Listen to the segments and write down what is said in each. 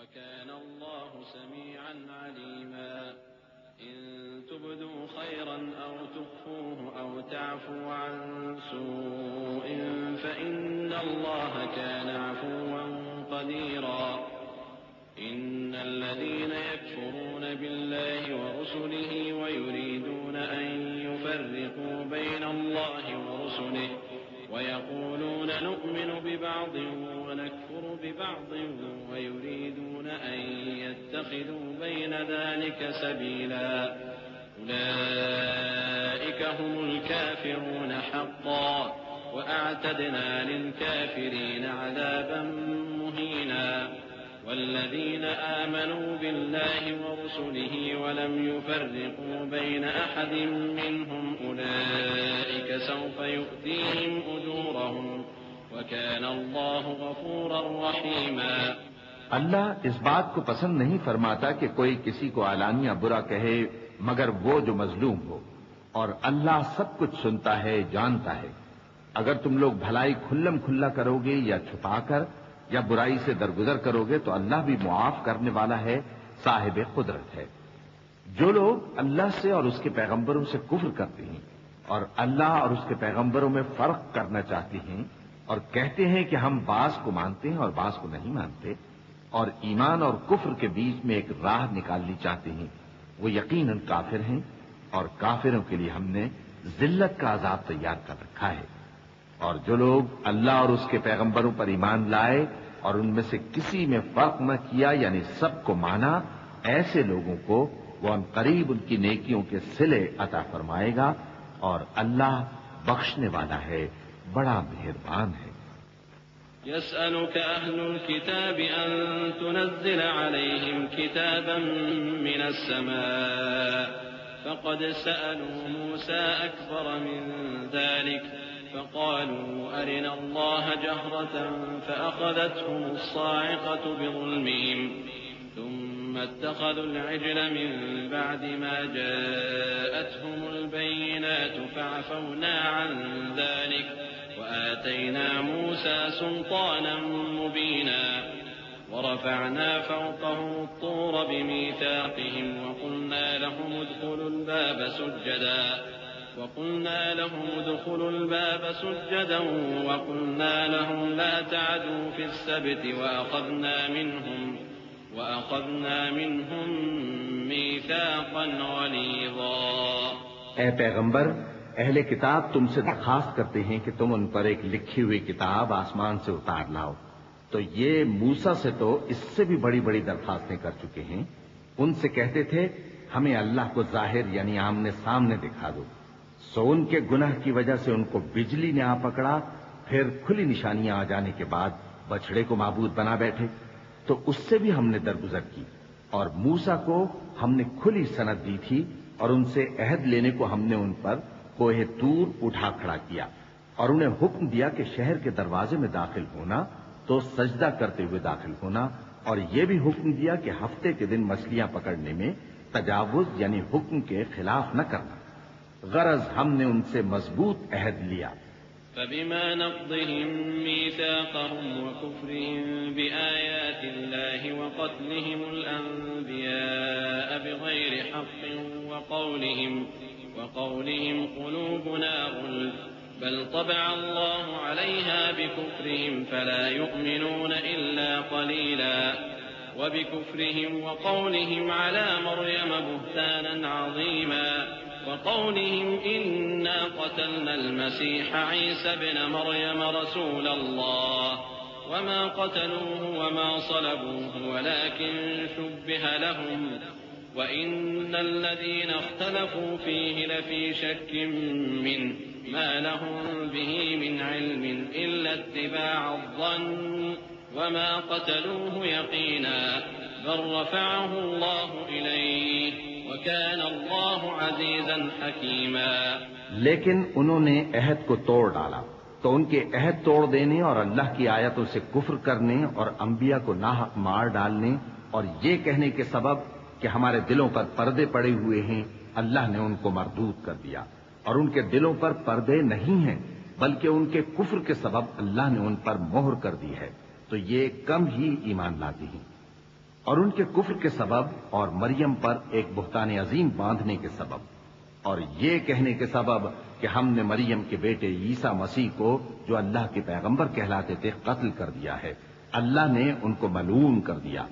وكان الله سميعا عليما إن تبدوا خيرا أو تخفوه أو تعفوا عن سوء فإن الله كان عفوا قديرا إن الذين يكفرون بالله ورسله ويريدون أن يفرقوا بين الله ورسله ويقولون نؤمن ببعض ونكفر ببعض ويريدون أن يتخذوا بين ذلك سبيلا أولئك هم الكافرون حقا وأعتدنا للكافرين عذابا مهينا والذين آمنوا بالله ورسله ولم يفرقوا بين أحد منهم أولئك سوف يؤتيهم أجورهم وكان الله غفورا رحيما۔ اللہ اس بات کو پسند نہیں فرماتا کہ کوئی کسی کو علانیہ برا کہے مگر وہ جو مظلوم ہو، اور اللہ سب کچھ سنتا ہے، جانتا ہے۔ اگر تم لوگ بھلائی کھلم کھلا کرو گے یا چھپا کر یا برائی سے درگزر کرو گے تو اللہ بھی معاف کرنے والا ہے، صاحب قدرت ہے۔ جو لوگ اللہ سے اور اس کے پیغمبروں سے کفر کرتے ہیں اور اللہ اور اس کے پیغمبروں میں فرق کرنا چاہتے ہیں اور کہتے ہیں کہ ہم بعض کو مانتے ہیں اور بعض کو نہیں مانتے، اور ایمان اور کفر کے بیچ میں ایک راہ نکالنی چاہتے ہیں، وہ یقیناً کافر ہیں، اور کافروں کے لیے ہم نے ذلت کا عذاب تیار کر رکھا ہے۔ اور جو لوگ اللہ اور اس کے پیغمبروں پر ایمان لائے اور ان میں سے کسی میں فرق نہ کیا یعنی سب کو مانا، ایسے لوگوں کو وہ ان قریب ان کی نیکیوں کے صلے عطا فرمائے گا، اور اللہ بخشنے والا ہے، بڑا مہربان ہے۔ يسألك أهل الكتاب أن تنزل عليهم كتابا من السماء فقد سألوا موسى أكبر من ذلك فقالوا أرنا الله جهرة فأخذتهم الصاعقة بظلمهم ثم اتخذوا العجل من بعد ما جاءتهم البينات فعفونا عن ذلك وآتينا موسى سلطانا مبينا ورفعنا فوقهم الطور بميثاقهم وقلنا لهم ادخلوا الباب سجدا وقلنا لهم لا تعدوا في السبت وأخذنا منهم ميثاقا غليظا۔ اے پیغمبر، اہل کتاب تم سے درخواست کرتے ہیں کہ تم ان پر ایک لکھی ہوئی کتاب آسمان سے اتار لاؤ، تو یہ موسیٰ سے تو اس سے بھی بڑی بڑی درخواستیں کر چکے ہیں۔ ان سے کہتے تھے ہمیں اللہ کو ظاہر یعنی آمنے سامنے دکھا دو، سو ان کے گناہ کی وجہ سے ان کو بجلی نے آ پکڑا، پھر کھلی نشانیاں آ جانے کے بعد بچڑے کو معبود بنا بیٹھے، تو اس سے بھی ہم نے درگزر کی۔ اور موسیٰ کو ہم نے کھلی سند دی تھی، اور ان سے عہد لینے کو ہم نے ان پر کوہ طور اٹھا کھڑا کیا، اور انہیں حکم دیا کہ شہر کے دروازے میں داخل ہونا تو سجدہ کرتے ہوئے داخل ہونا، اور یہ بھی حکم دیا کہ ہفتے کے دن مچھلیاں پکڑنے میں تجاوز یعنی حکم کے خلاف نہ کرنا، غرض ہم نے ان سے مضبوط عہد لیا۔ فبما نقضهم ميثاقهم وكفرهم بآيات الله وقتلهم الأنبياء بغير حق وقولهم قلوبنا غلف بل طبع الله عليها بكفرهم فلا يؤمنون إلا قليلا وبكفرهم وقولهم على مريم بهتانا عظيما وقولهم إنا قتلنا المسيح عيسى ابن مريم رسول الله وما قتلوه وما صلبوه ولكن شبه لهم وإن الذين اختلفوا فيه لفي شك منه ما لهم به من علم إلا اتباع الظن وما قتلوه يقينا بل رفعه الله إليه وكان الله عزيزا حكيما۔ لیکن انہوں نے عہد کو توڑ ڈالا، تو ان کے عہد توڑ دینے اور اللہ کی آیتوں سے کفر کرنے اور انبیاء کو ناحق مار ڈالنے اور یہ کہنے کے سبب کہ ہمارے دلوں پر پردے پڑے ہوئے ہیں، اللہ نے ان کو مردود کر دیا، اور ان کے دلوں پر پردے نہیں ہیں بلکہ ان کے کفر کے سبب اللہ نے ان پر مہر کر دی ہے، تو یہ کم ہی ایمان لاتے ہیں۔ اور ان کے کفر کے سبب اور مریم پر ایک بہتان عظیم باندھنے کے سبب، اور یہ کہنے کے سبب کہ ہم نے مریم کے بیٹے عیسیٰ مسیح کو جو اللہ کے پیغمبر کہلاتے تھے قتل کر دیا ہے، اللہ نے ان کو ملعون کر دیا،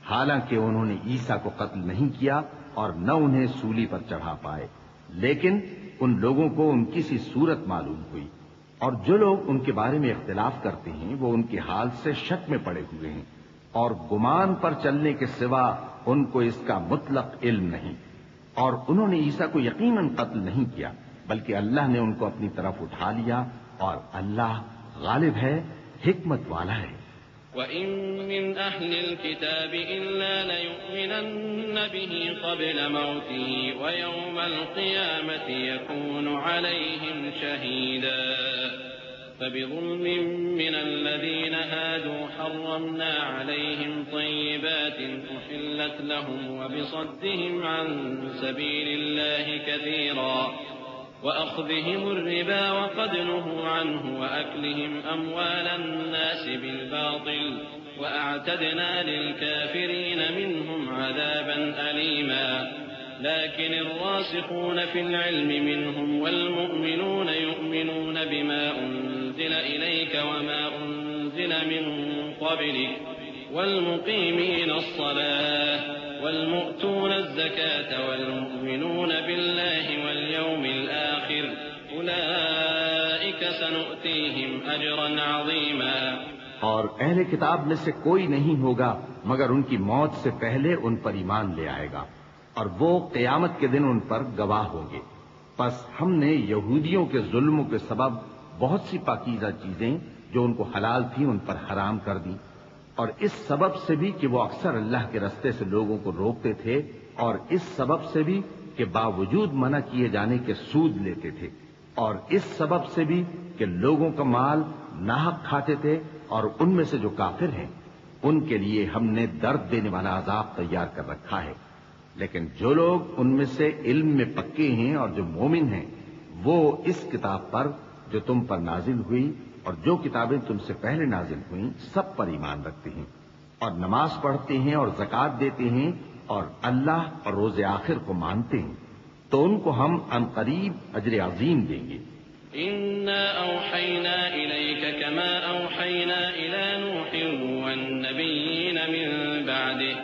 حالانکہ انہوں نے عیسیٰ کو قتل نہیں کیا اور نہ انہیں سولی پر چڑھا پائے، لیکن ان لوگوں کو ان کی سی صورت معلوم ہوئی، اور جو لوگ ان کے بارے میں اختلاف کرتے ہیں وہ ان کے حال سے شک میں پڑے ہوئے ہیں، اور گمان پر چلنے کے سوا ان کو اس کا مطلق علم نہیں، اور انہوں نے عیسیٰ کو یقیناً قتل نہیں کیا بلکہ اللہ نے ان کو اپنی طرف اٹھا لیا، اور اللہ غالب ہے، حکمت والا ہے۔ وَإِن مِّنْ أَهْلِ الْكِتَابِ إِلَّا لَيُؤْمِنَنَّ بِهِ قَبْلَ مَوْتِهِ وَيَوْمَ الْقِيَامَةِ يَكُونُ عَلَيْهِمْ شَهِيدًا فَبِظُلْمٍ مِّنَ الَّذِينَ هَادُوا حَرَّمْنَا عَلَيْهِمْ طَيِّبَاتٍ أُحِلَّتْ لَهُمْ وَبِصَدِّهِمْ عَن سَبِيلِ اللَّهِ كَثِيرًا وَأَخْذِهِمُ الرِّبَا وَقَدْ نُهُوا عَنْهُ وَأَكْلِهِمْ أَمْوَالَ النَّاسِ بِالْبَاطِلِ وَأَعْتَدْنَا لِلْكَافِرِينَ مِنْهُمْ عَذَابًا أَلِيمًا لكن الراسخون في العلم منهم والمؤمنون يؤمنون بما أنزل إليك وما أنزل من قبلك والمقيمين الصلاة والمؤتون الزكاة والمؤمنون بالله واليوم الآخر أولئك سنؤتيهم أجرا عظيما۔ اور اہل کتاب میں سے کوئی نہیں ہوگا مگر ان کی موت سے پہلے ان پر ایمان لے آئے گا، اور وہ قیامت کے دن ان پر گواہ ہوں گے۔ پس ہم نے یہودیوں کے ظلموں کے سبب بہت سی پاکیزہ چیزیں جو ان کو حلال تھیں ان پر حرام کر دی، اور اس سبب سے بھی کہ وہ اکثر اللہ کے رستے سے لوگوں کو روکتے تھے، اور اس سبب سے بھی کہ باوجود منع کیے جانے کے سود لیتے تھے، اور اس سبب سے بھی کہ لوگوں کا مال ناحق کھاتے تھے، اور ان میں سے جو کافر ہیں ان کے لیے ہم نے درد دینے والا عذاب تیار کر رکھا ہے۔ لیکن جو لوگ ان میں سے علم میں پکے ہیں اور جو مومن ہیں وہ اس کتاب پر جو تم پر نازل ہوئی اور جو کتابیں تم سے پہلے نازل ہوئیں سب پر ایمان رکھتے ہیں، اور نماز پڑھتے ہیں اور زکوٰۃ دیتے ہیں اور اللہ اور روز آخر کو مانتے ہیں، تو ان کو ہم عنقریب اجر عظیم دیں گے۔ إنا أوحينا إليك كما أوحينا إلى نوح والنبيين من بعده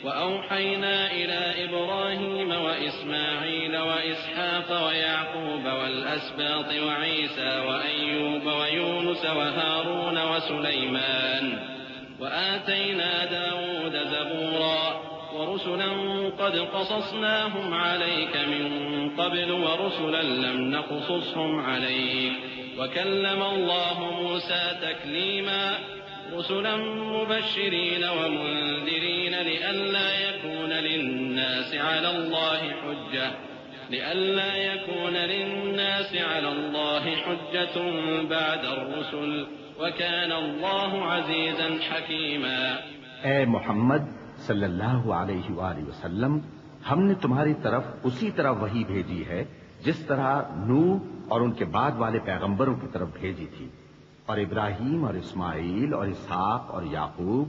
وأوحينا إلى إبراهيم وإسماعيل وإسحاق ويعقوب والأسباط وعيسى وأيوب ويونس وهارون وسليمان وآتينا داود زبورا ورسلا قد قصصناهم عليك من قبل ورسلا لم نقصصهم عليك وكلم الله موسى تكليما رسلا مبشرين ومنذرين لئلا يكون للناس على الله حجة بعد الرسل وكان الله عزيزا حكيما۔ اے محمد صلی اللہ علیہ وآلہ وسلم، ہم نے تمہاری طرف اسی طرح وحی بھیجی ہے جس طرح نوح اور ان کے بعد والے پیغمبروں کی طرف بھیجی تھی، اور ابراہیم اور اسماعیل اور اسحاق اور یعقوب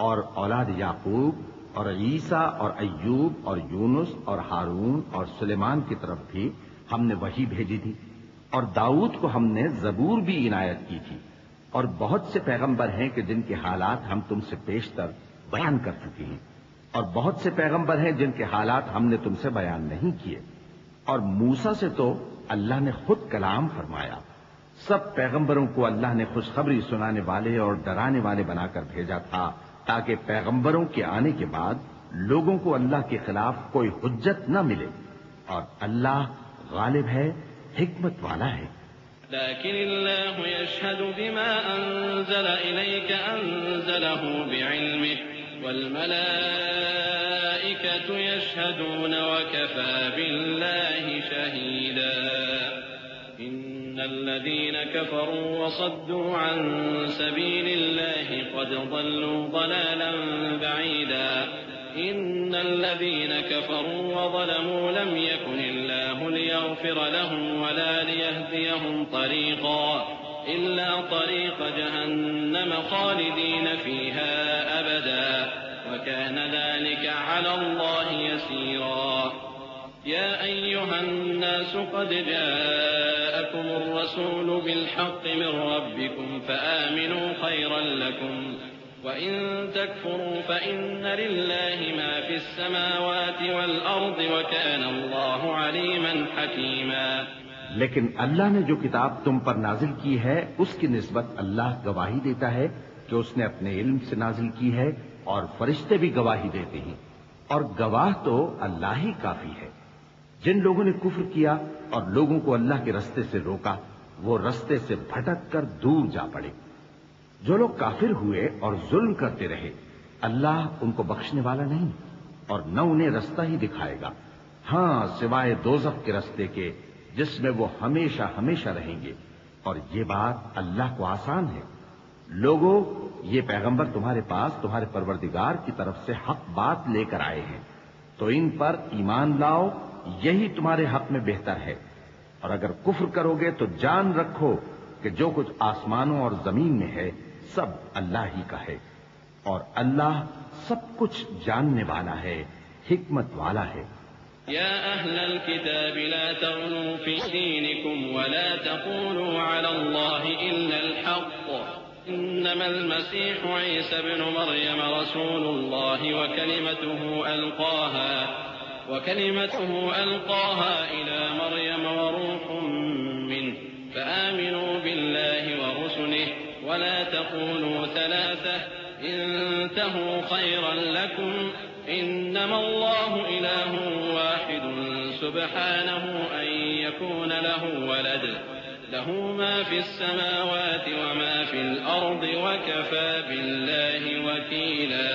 اور اولاد یعقوب اور عیسیٰ اور ایوب اور یونس اور ہارون اور سلیمان کی طرف بھی ہم نے وحی بھیجی تھی، اور داؤد کو ہم نے زبور بھی عنایت کی تھی، اور بہت سے پیغمبر ہیں کہ جن کے حالات ہم تم سے پیشتر بیان کر چکے ہیں، اور بہت سے پیغمبر ہیں جن کے حالات ہم نے تم سے بیان نہیں کیے، اور موسیٰ سے تو اللہ نے خود کلام فرمایا۔ سب پیغمبروں کو اللہ نے خوشخبری سنانے والے اور ڈرانے والے بنا کر بھیجا تھا تاکہ پیغمبروں کے آنے کے بعد لوگوں کو اللہ کے خلاف کوئی حجت نہ ملے، اور اللہ غالب ہے، حکمت والا ہے۔ لكن الله يشهد بما أنزل إليك أنزله بعلمه والملائكة يشهدون وكفى بالله شهيدا۔ إن الذين كفروا وصدوا عن سبيل الله قد ضلوا ضلالا بعيدا۔ إن الذين كفروا وظلموا لم يكن الله ليغفر لهم ولا ليهديهم طريقا إلا طريق جهنم خالدين فيها أبدا وكان ذلك على الله يسيرا يا أيها الناس قد جاءكم الرسول بالحق من ربكم فآمنوا خيرا لكم وإن تكفروا فإن لله ما في السماوات والأرض وكان الله عليما حكيما لیکن اللہ نے جو کتاب تم پر نازل کی ہے اس کی نسبت اللہ گواہی دیتا ہے کہ اس نے اپنے علم سے نازل کی ہے اور فرشتے بھی گواہی دیتے ہیں اور گواہ تو اللہ ہی کافی ہے۔ جن لوگوں نے کفر کیا اور لوگوں کو اللہ کے رستے سے روکا وہ رستے سے بھٹک کر دور جا پڑے۔ جو لوگ کافر ہوئے اور ظلم کرتے رہے اللہ ان کو بخشنے والا نہیں اور نہ انہیں رستہ ہی دکھائے گا، ہاں سوائے دوزخ کے رستے کے جس میں وہ ہمیشہ ہمیشہ رہیں گے، اور یہ بات اللہ کو آسان ہے۔ لوگوں، یہ پیغمبر تمہارے پاس تمہارے پروردگار کی طرف سے حق بات لے کر آئے ہیں، تو ان پر ایمان لاؤ، یہی تمہارے حق میں بہتر ہے۔ اور اگر کفر کرو گے تو جان رکھو کہ جو کچھ آسمانوں اور زمین میں ہے سب اللہ ہی کا ہے، اور اللہ سب کچھ جاننے والا ہے، حکمت والا ہے۔ يا أهل الكتاب لا تغلوا في دينكم ولا تقولوا على الله إلا الحق إنما المسيح عيسى ابن مريم رسول الله وكلمته ألقاها إلى مريم وروح منه فآمنوا بالله ورسله ولا تقولوا ثلاثة انتهوا خيرا لكم إنما الله إله واحد سبحانه أن يكون له ولد له ما في السماوات وما في الأرض وكفى بالله وكيلا۔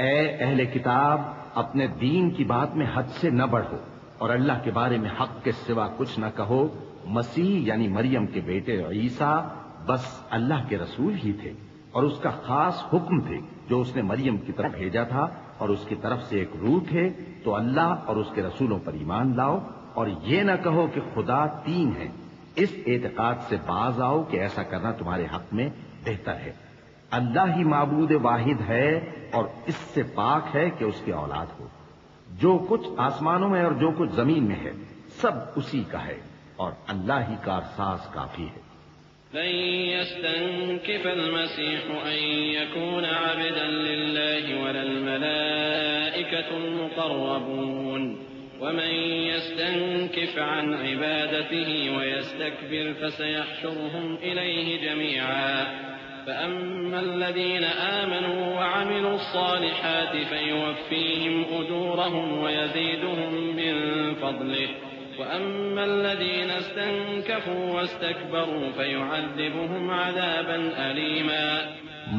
اے اہل کتاب، اپنے دین کی بات میں حد سے نہ بڑھو اور اللہ کے بارے میں حق کے سوا کچھ نہ کہو۔ مسیح یعنی مریم کے بیٹے عیسیٰ بس اللہ کے رسول ہی تھے اور اس کا خاص حکم تھے جو اس نے مریم کی طرف بھیجا تھا، اور اس کی طرف سے ایک روح تھے، تو اللہ اور اس کے رسولوں پر ایمان لاؤ اور یہ نہ کہو کہ خدا تین ہے۔ اس اعتقاد سے باز آؤ کہ ایسا کرنا تمہارے حق میں بہتر ہے۔ اللہ ہی معبود واحد ہے اور اس سے پاک ہے کہ اس کی اولاد ہو۔ جو کچھ آسمانوں میں اور جو کچھ زمین میں ہے سب اسی کا ہے، اور اللہ ہی کارساز کافی ہے۔ لن يستنكف المسيح أن يكون عبدا لله ولا الملائكة المقربون ومن يستنكف عن عبادته ويستكبر فسيحشرهم إليه جميعا فأما الذين آمنوا وعملوا الصالحات فيوفيهم أجورهم ويزيدهم من فضله وأما الذين استنكفوا واستكبروا فيعذبهم عذابا أليما۔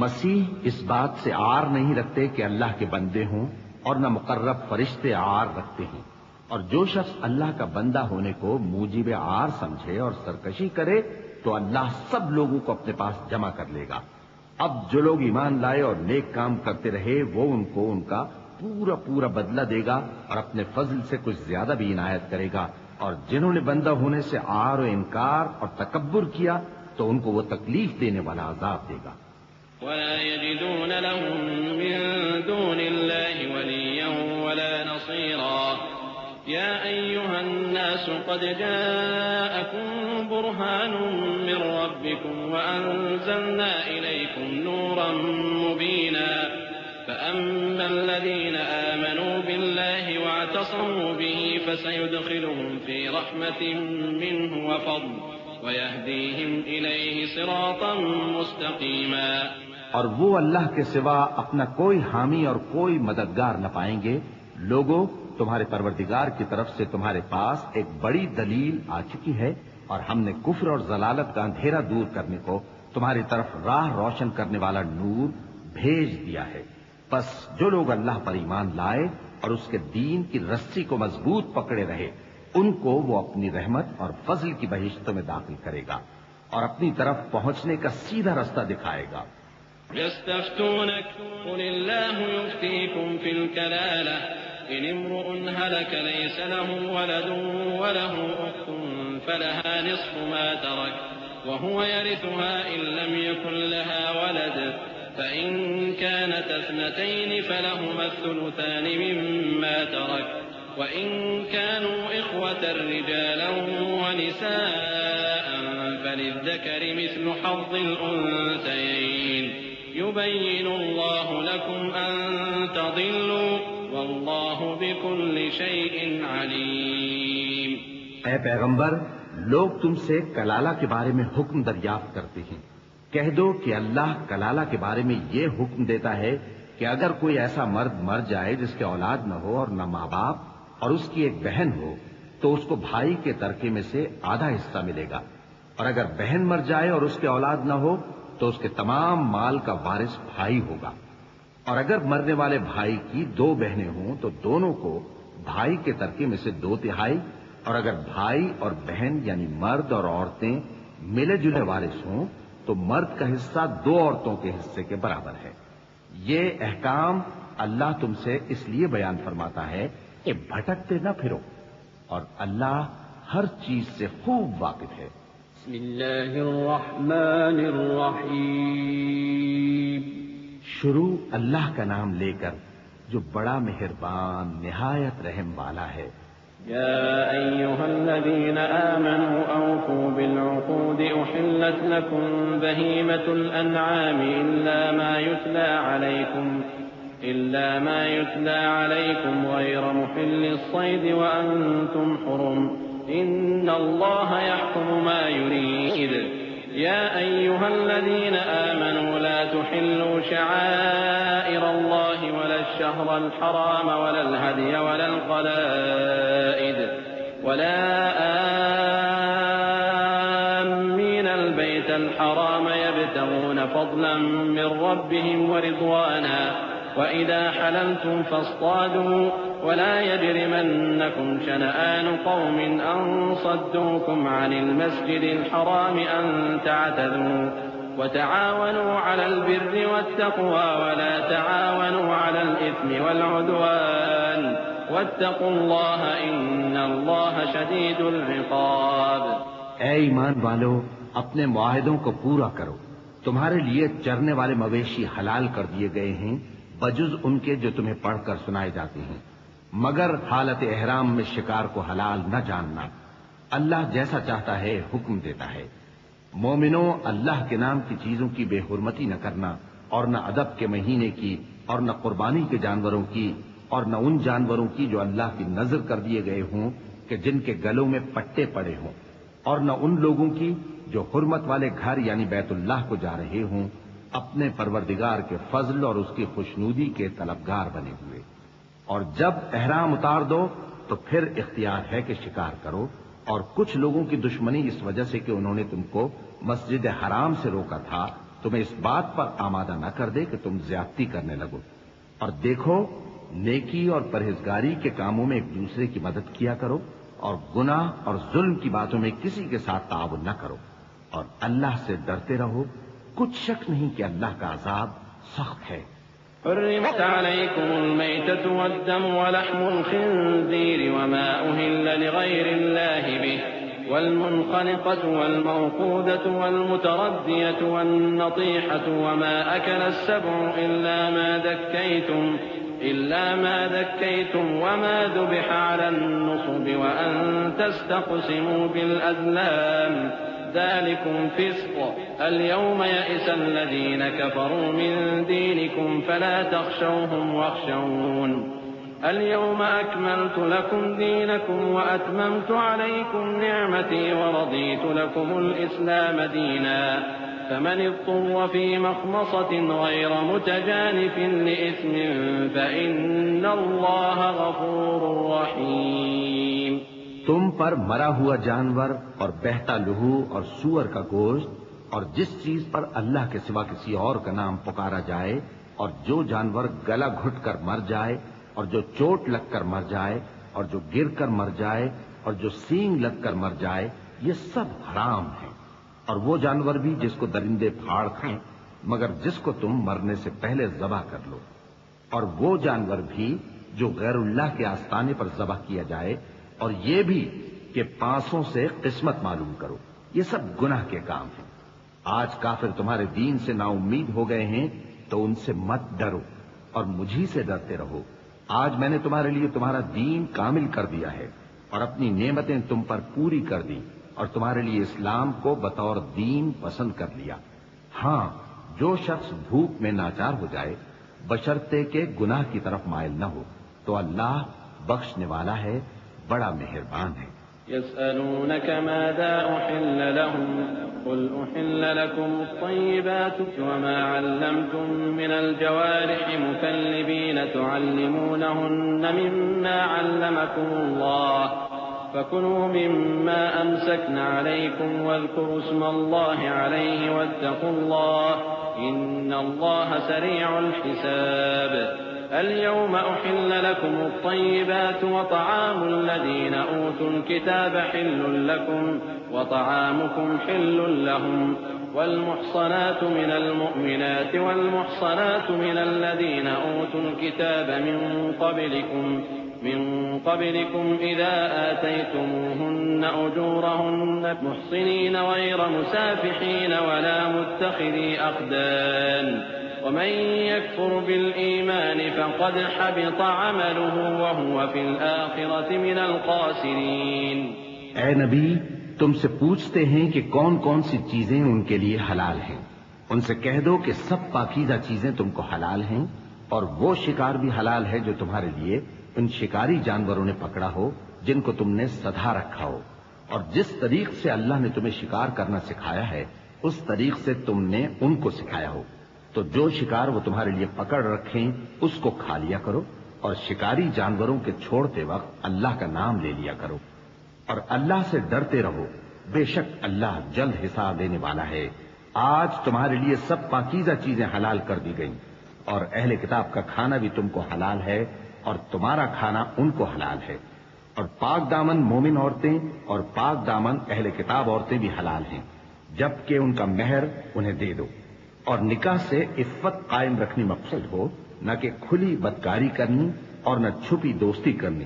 مسیح اس بات سے عار نہیں رکھتے کہ اللہ کے بندے ہوں، اور نہ مقرب فرشتے عار رکھتے ہیں، اور جو شخص اللہ کا بندہ ہونے کو موجب عار سمجھے اور سرکشی کرے تو اللہ سب لوگوں کو اپنے پاس جمع کر لے گا۔ اب جو لوگ ایمان لائے اور نیک کام کرتے رہے وہ ان کو ان کا پورا پورا بدلہ دے گا اور اپنے فضل سے کچھ زیادہ بھی عنایت کرے گا، اور جنہوں نے بندہ ہونے سے عار و انکار اور تکبر کیا تو ان کو وہ تکلیف دینے والا عذاب دے گا۔ ولا يجدون لهم من دون الله وليا ولا نصيرا يا أيها الناس قد جاءكم برهان من ربكم وأنزلنا إليكم نورا مبينا فأما الذين آمنوا بالله واعتصموا به فسيدخلهم في رحمة منه وفضل ويهديهم إليه صراطا مستقيما۔ اور وہ اللہ کے سوا اپنا کوئی حامی اور کوئی مددگار نہ پائیں گے۔ لوگوں، تمہارے پروردگار کی طرف سے تمہارے پاس ایک بڑی دلیل آ چکی ہے، اور ہم نے کفر اور ضلالت کا اندھیرا دور کرنے کو تمہاری طرف راہ روشن کرنے والا نور بھیج دیا ہے۔ پس جو لوگ اللہ پر ایمان لائے اور اس کے دین کی رسی کو مضبوط پکڑے رہے ان کو وہ اپنی رحمت اور فضل کی بہشتوں میں داخل کرے گا اور اپنی طرف پہنچنے کا سیدھا رستہ دکھائے گا۔ يستفتونك قل الله يفتيكم في الكلالة إن امرؤ هلك ليس له ولد وله أخت فلها نصف ما ترك وهو يرثها إن لم يكن لها ولد فإن كانت اثنتين فلهما الثلثان مما ترك وإن كانوا إخوة رجالا ونساء فللذكر مثل حظ الأنثيين يبين الله لكم أن تضلوا والله بكل شيء عليم۔ اے پیغمبر، لوگ تم سے کلالہ کے بارے میں حکم دریافت کرتے ہیں۔ کہہ دو کہ اللہ کلالہ کے بارے میں یہ حکم دیتا ہے کہ اگر کوئی ایسا مرد مر جائے جس کے اولاد نہ ہو اور نہ ماں باپ اور اس کی ایک بہن ہو تو اس کو بھائی کے ترکے میں سے آدھا حصہ ملے گا، اور اگر بہن مر جائے اور اس کے اولاد نہ ہو تو اس کے تمام مال کا وارث بھائی ہوگا، اور اگر مرنے والے بھائی کی 2 بہنیں ہوں تو دونوں کو بھائی کے ترکے میں سے 2/3، اور اگر بھائی اور بہن یعنی مرد اور عورتیں ملے جلے وارث ہوں تو مرد کا حصہ 2 عورتوں کے حصے کے برابر ہے۔ یہ احکام اللہ تم سے اس لیے بیان فرماتا ہے کہ بھٹکتے نہ پھرو، اور اللہ ہر چیز سے خوب واقف ہے۔ بسم اللہ الرحمن الرحیم۔ شروع اللہ کا نام لے کر جو بڑا مہربان نہایت رحم والا ہے۔ يا أيها الذين آمنوا أوفوا بالعقود أحلت لكم بهيمة الأنعام إلا ما يتلى عليكم غير محل الصيد وأنتم حرم إن الله يحكم ما يريد يا أيها الذين آمنوا لا تحلوا شعائر الله ولا الشهر الحرام ولا الهدي ولا القلائد ولا آمين البيت الحرام يبتغون فضلا من ربهم ورضوانا وإذا حللتم فاصطادوا ولا يجرمنكم شنآن قوم أن صدوكم عن المسجد الحرام أن تعتدوا وتعاونوا على البر والتقوى ولا تعاونوا على الإثم والعدوان واتقوا الله إن الله شديد العقاب۔ اے ایمان والو، اپنے معاہدوں کو پورا کرو۔ تمہارے لیے چرنے والے مویشی حلال کر دیے گئے ہیں بجز ان کے جو تمہیں پڑھ کر سنائے جاتے ہیں، مگر حالت احرام میں شکار کو حلال نہ جاننا۔ اللہ جیسا چاہتا ہے حکم دیتا ہے۔ مومنوں، اللہ کے نام کی چیزوں کی بے حرمتی نہ کرنا، اور نہ ادب کے مہینے کی، اور نہ قربانی کے جانوروں کی، اور نہ ان جانوروں کی جو اللہ کی نذر کر دیے گئے ہوں کہ جن کے گلوں میں پٹے پڑے ہوں، اور نہ ان لوگوں کی جو حرمت والے گھر یعنی بیت اللہ کو جا رہے ہوں اپنے پروردگار کے فضل اور اس کی خوشنودی کے طلبگار بنے ہوئے۔ اور جب احرام اتار دو تو پھر اختیار ہے کہ شکار کرو، اور کچھ لوگوں کی دشمنی اس وجہ سے کہ انہوں نے تم کو مسجد حرام سے روکا تھا تمہیں اس بات پر آمادہ نہ کر دے کہ تم زیادتی کرنے لگو۔ اور دیکھو، نیکی اور پرہیزگاری کے کاموں میں ایک دوسرے کی مدد کیا کرو، اور گناہ اور ظلم کی باتوں میں کسی کے ساتھ تعاون نہ کرو، اور اللہ سے ڈرتے رہو۔ کچھ شک نہیں کہ اللہ کا عذاب سخت ہے۔ حرمت عليكم الميتة والدم ولحم الخنزير وما أهل لغير الله به والمنخنقة والموقودة والمتردية والنطيحة وما أكل السبع إلا ما ذكيتم وما ذبح على النصب وأن تستقسموا بالأزلام ذلكم فسق اليوم يئس الذين كفروا من دينكم فلا تخشوهم واخشون اليوم أكملت لكم دينكم وأتممت عليكم نعمتي ورضيت لكم الإسلام دينا فمن اضطر في مخمصة غير متجانف لإثم فإن الله غفور رحيم۔ تم پر مرا ہوا جانور اور بہتا لہو اور سور کا گوشت اور جس چیز پر اللہ کے سوا کسی اور کا نام پکارا جائے، اور جو جانور گلا گھٹ کر مر جائے، اور جو چوٹ لگ کر مر جائے، اور جو گر کر مر جائے، اور جو سینگ لگ کر مر جائے، یہ سب حرام ہیں۔ اور وہ جانور بھی جس کو درندے پھاڑ کھائیں، مگر جس کو تم مرنے سے پہلے ذبح کر لو، اور وہ جانور بھی جو غیر اللہ کے آستانے پر ذبح کیا جائے، اور یہ بھی کہ پانسوں سے قسمت معلوم کرو۔ یہ سب گناہ کے کام ہیں۔ آج کافر تمہارے دین سے نا امید ہو گئے ہیں تو ان سے مت ڈرو اور مجھی سے ڈرتے رہو. آج میں نے تمہارے لیے تمہارا دین کامل کر دیا ہے اور اپنی نعمتیں تم پر پوری کر دی اور تمہارے لیے اسلام کو بطور دین پسند کر لیا. ہاں، جو شخص بھوک میں ناچار ہو جائے بشرطے کے گناہ کی طرف مائل نہ ہو تو اللہ بخشنے والا ہے، بڑا مہربان ہے. يسألونك ماذا أحل لهم قل أحل لكم الطيبات وما علمتم من الجوارح مكلبين تعلمونهن مما علمكم الله فكلوا مما أمسكن عليكم واذكروا اسم الله عليه واتقوا الله إن الله سريع الحساب. اليوم أحل لكم الطيبات وطعام الذين أوتوا الكتاب حل لكم وطعامكم حل لهم والمحصنات من المؤمنات والمحصنات من الذين أوتوا الكتاب من قبلكم إذا آتيتموهن أجورهن محصنين غير مسافحين ولا متخذي أخدان ومن يكفر بالإيمان فقد حبط عمله وهو في الآخرة من الخاسرين. اے نبی، تم سے پوچھتے ہیں کہ کون کون سی چیزیں ان کے لیے حلال ہیں. ان سے کہہ دو کہ سب پاکیزہ چیزیں تم کو حلال ہیں اور وہ شکار بھی حلال ہے جو تمہارے لیے ان شکاری جانوروں نے پکڑا ہو جن کو تم نے سدھا رکھا ہو، اور جس طریق سے اللہ نے تمہیں شکار کرنا سکھایا ہے اس طریق سے تم نے ان کو سکھایا ہو. تو جو شکار وہ تمہارے لیے پکڑ رکھیں اس کو کھا لیا کرو اور شکاری جانوروں کے چھوڑتے وقت اللہ کا نام لے لیا کرو اور اللہ سے ڈرتے رہو، بے شک اللہ جلد حساب دینے والا ہے. آج تمہارے لیے سب پاکیزہ چیزیں حلال کر دی گئیں اور اہل کتاب کا کھانا بھی تم کو حلال ہے اور تمہارا کھانا ان کو حلال ہے، اور پاک دامن مومن عورتیں اور پاک دامن اہل کتاب عورتیں بھی حلال ہیں جبکہ ان کا مہر انہیں دے دو. اور نکاح سے عفت قائم رکھنی مقصد ہو، نہ کہ کھلی بدکاری کرنی اور نہ چھپی دوستی کرنی.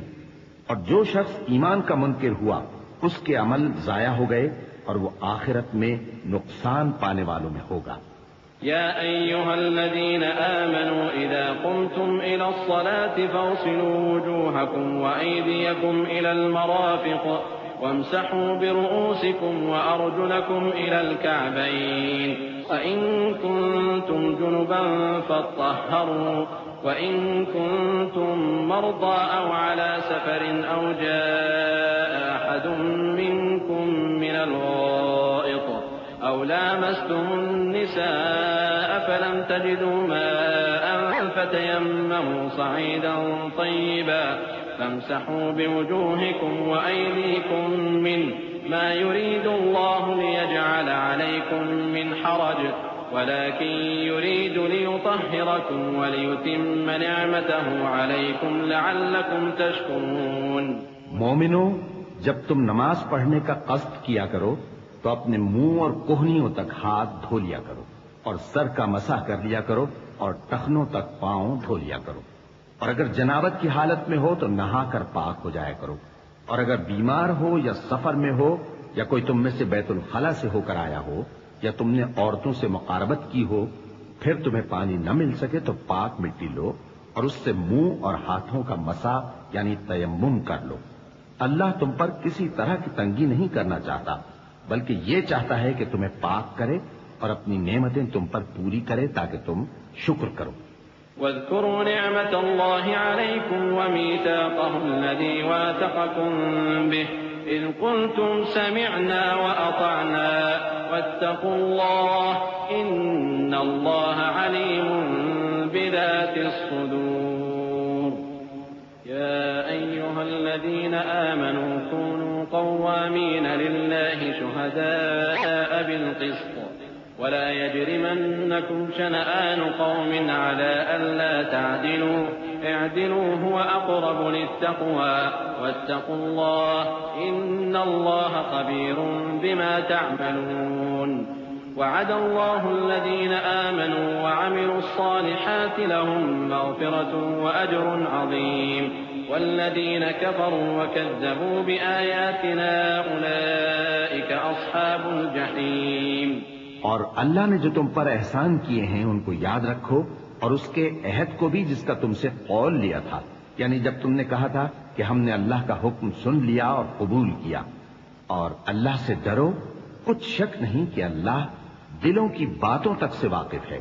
اور جو شخص ایمان کا منکر ہوا اس کے عمل ضائع ہو گئے اور وہ آخرت میں نقصان پانے والوں میں ہوگا. يا أيها الذين آمنوا إذا قمتم إلى الصلاة فاغسلوا وجوهكم وأيديكم إلى المرافق وامسحوا برؤوسكم وأرجلكم إلى الكعبين وإن كنتم جنبا فاطهروا وإن كنتم مرضى أو على سفر أو جاء أحد منكم من الغائط أو لامستم النساء فلم تجدوا ماء فتيمموا صعيدا طيبا فامسحوا بوجوهكم وأيديكم منه ما يريد الله ليجعل عليكم من حرج ولكن يريد ليطهركم وليتم نعمته عليكم لعلكم تشكرون. مومنو، جب تم نماز پڑھنے کا قصد کیا کرو تو اپنے منہ اور کوہنیوں تک ہاتھ دھو لیا کرو اور سر کا مسح کر لیا کرو اور ٹخنوں تک پاؤں دھو لیا کرو. اور اگر جنابت کی حالت میں ہو تو نہا کر پاک ہو جایا کرو. اور اگر بیمار ہو یا سفر میں ہو یا کوئی تم میں سے بیت الخلا سے ہو کر آیا ہو یا تم نے عورتوں سے مقاربت کی ہو پھر تمہیں پانی نہ مل سکے تو پاک مٹی لو اور اس سے منہ اور ہاتھوں کا مسح یعنی تیمم کر لو. اللہ تم پر کسی طرح کی تنگی نہیں کرنا چاہتا بلکہ یہ چاہتا ہے کہ تمہیں پاک کرے اور اپنی نعمتیں تم پر پوری کرے تاکہ تم شکر کرو. واذكروا نعمة الله عليكم وميثاقه الذي واثقكم به إذ قلتم سمعنا وأطعنا واتقوا الله إن الله عليم بذات الصدور. يا أيها الذين آمنوا كونوا قوامين لله شهداء بالقسط ولا يجرمنكم شنآن قوم على ألا تعدلوا اعدلوا هو أقرب للتقوى واتقوا الله إن الله خبير بما تعملون. وعد الله الذين آمنوا وعملوا الصالحات لهم مغفرة وأجر عظيم والذين كفروا وكذبوا بآياتنا أولئك أصحاب الجحيم. اور اللہ نے جو تم پر احسان کیے ہیں ان کو یاد رکھو، اور اس کے عہد کو بھی جس کا تم سے قول لیا تھا، یعنی جب تم نے کہا تھا کہ ہم نے اللہ کا حکم سن لیا اور قبول کیا۔ اور اللہ سے ڈرو، کچھ شک نہیں کہ اللہ دلوں کی باتوں تک سے واقف ہے۔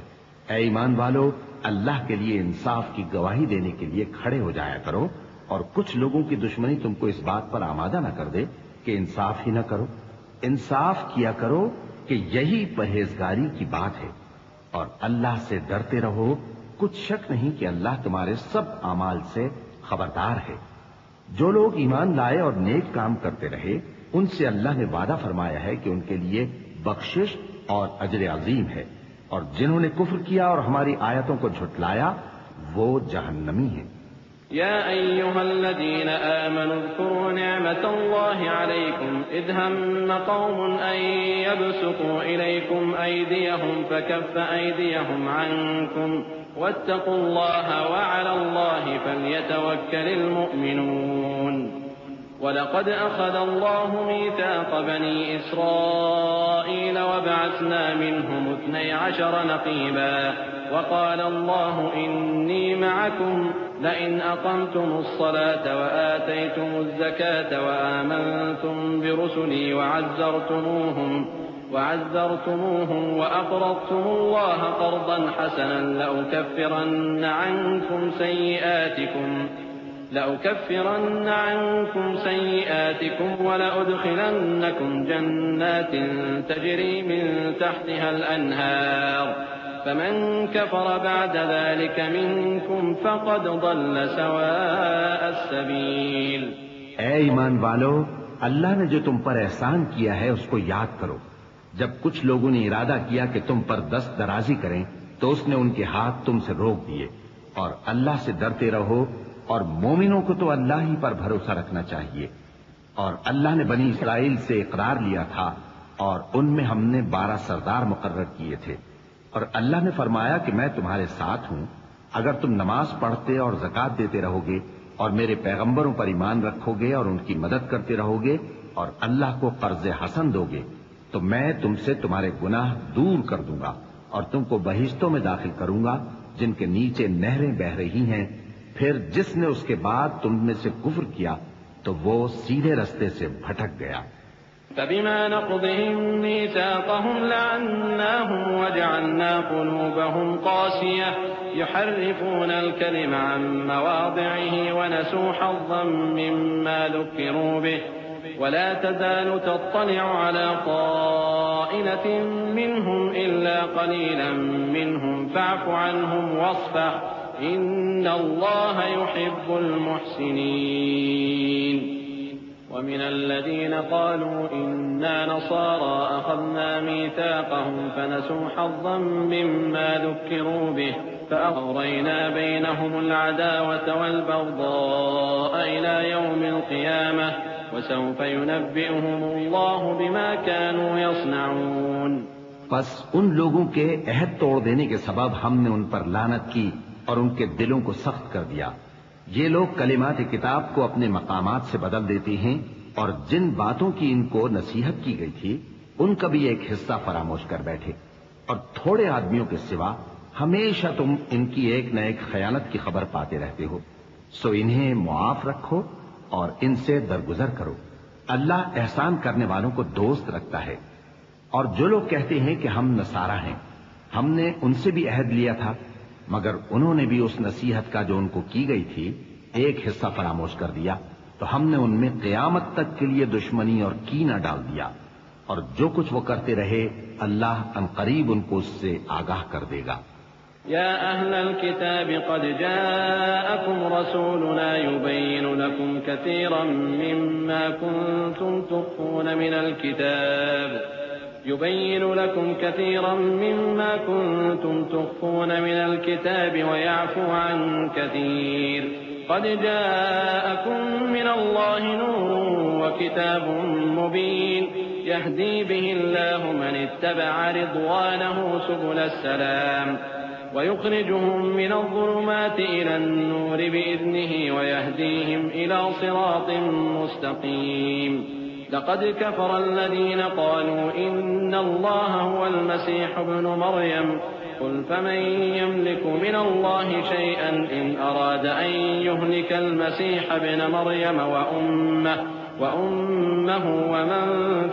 اے ایمان والو، اللہ کے لیے انصاف کی گواہی دینے کے لیے کھڑے ہو جایا کرو، اور کچھ لوگوں کی دشمنی تم کو اس بات پر آمادہ نہ کر دے کہ انصاف ہی نہ کرو۔ انصاف کیا کرو کہ یہی پرہیزگاری کی بات ہے، اور اللہ سے ڈرتے رہو، کچھ شک نہیں کہ اللہ تمہارے سب اعمال سے خبردار ہے۔ جو لوگ ایمان لائے اور نیک کام کرتے رہے، ان سے اللہ نے وعدہ فرمایا ہے کہ ان کے لیے بخشش اور اجر عظیم ہے، اور جنہوں نے کفر کیا اور ہماری آیتوں کو جھٹلایا وہ جہنمی ہیں۔ يا أيها الذين آمنوا اذكروا نعمة الله عليكم إذ هم قوم أن يبسطوا إليكم أيديهم فكف أيديهم عنكم واتقوا الله وعلى الله فليتوكل المؤمنون ولقد أخذ الله ميثاق بني إسرائيل وبعثنا منهم 12 نقيبا وقال الله إني معكم لئن أقمتم الصلاة وآتيتم الزكاة وآمنتم برسلي وعزرتموهم وأقرضتم الله قرضا حسنا لأكفرن عنكم سيئاتكم ولأدخلنكم جنات تجري من تحتها الأنهار فمن كفر بعد ذلك منكم فقد ضل سواء السبيل۔ اے ایمان والو، اللہ نے جو تم پر احسان کیا ہے اس کو یاد کرو۔ جب کچھ لوگوں نے ارادہ کیا کہ تم پر دست درازی کریں تو اس نے ان کے ہاتھ تم سے روک دیے، اور اللہ سے ڈرتے رہو، اور مومنوں کو تو اللہ ہی پر بھروسہ رکھنا چاہیے۔ اور اللہ نے بنی اسرائیل سے اقرار لیا تھا، اور ان میں ہم نے 12 سردار مقرر کیے تھے، اور اللہ نے فرمایا کہ میں تمہارے ساتھ ہوں، اگر تم نماز پڑھتے اور زکوٰۃ دیتے رہو گے اور میرے پیغمبروں پر ایمان رکھو گے اور ان کی مدد کرتے رہو گے اور اللہ کو قرض حسن دو گے تو میں تم سے تمہارے گناہ دور کر دوں گا اور تم کو بہشتوں میں داخل کروں گا جن کے نیچے نہریں بہہ رہی ہیں۔ پھر جس نے اس کے بعد تم میں سے کفر کیا تو وہ سیدھے رستے سے بھٹک گیا۔ فبما نقضهم ميثاقهم لعناهم وجعلنا قلوبهم قاسية يحرفون الكلم عن مواضعه ونسوا حظا مما ذكروا به ولا تزال تطلع على طائلة منهم إلا قليلا منهم فاعف عنهم واصفح إن الله يحب المحسنين۔ ومن الذين قالوا إنا نصارى أخذنا ميثاقهم فنسوا حظا مما ذكروا به فأغرينا بينهم العداوة والبغضاء إلى يوم القيامة وسوف ينبئهم الله بما كانوا يصنعون۔ پس ان لوگوں کے عہد توڑ دینے کے سبب ہم نے ان پر لعنت کی اور ان کے دلوں کو سخت کر دیا۔ یہ لوگ کلمات کتاب کو اپنے مقامات سے بدل دیتے ہیں اور جن باتوں کی ان کو نصیحت کی گئی تھی ان کا بھی ایک حصہ فراموش کر بیٹھے، اور تھوڑے آدمیوں کے سوا ہمیشہ تم ان کی ایک نہ ایک خیانت کی خبر پاتے رہتے ہو، سو انہیں معاف رکھو اور ان سے درگزر کرو۔ اللہ احسان کرنے والوں کو دوست رکھتا ہے۔ اور جو لوگ کہتے ہیں کہ ہم نصارہ ہیں، ہم نے ان سے بھی عہد لیا تھا، مگر انہوں نے بھی اس نصیحت کا جو ان کو کی گئی تھی ایک حصہ فراموش کر دیا تو ہم نے ان میں قیامت تک کے لیے دشمنی اور کینہ ڈال دیا، اور جو کچھ وہ کرتے رہے اللہ عنقریب ان کو اس سے آگاہ کر دے گا۔ يا أهل الكتاب قد جاءكم رسولنا يبين لكم كثيرا مما كنتم تخفون من الكتاب ويعفو عن كثير قد جاءكم من الله نور وكتاب مبين يهدي به الله من اتبع رضوانه سبل السلام ويخرجهم من الظلمات إلى النور بإذنه ويهديهم إلى صراط مستقيم۔ لقد كفر الذين قالوا إن الله هو المسيح ابن مريم قل فمن يملك من الله شيئا إن أراد أن يهلك المسيح ابن مريم وأمه ومن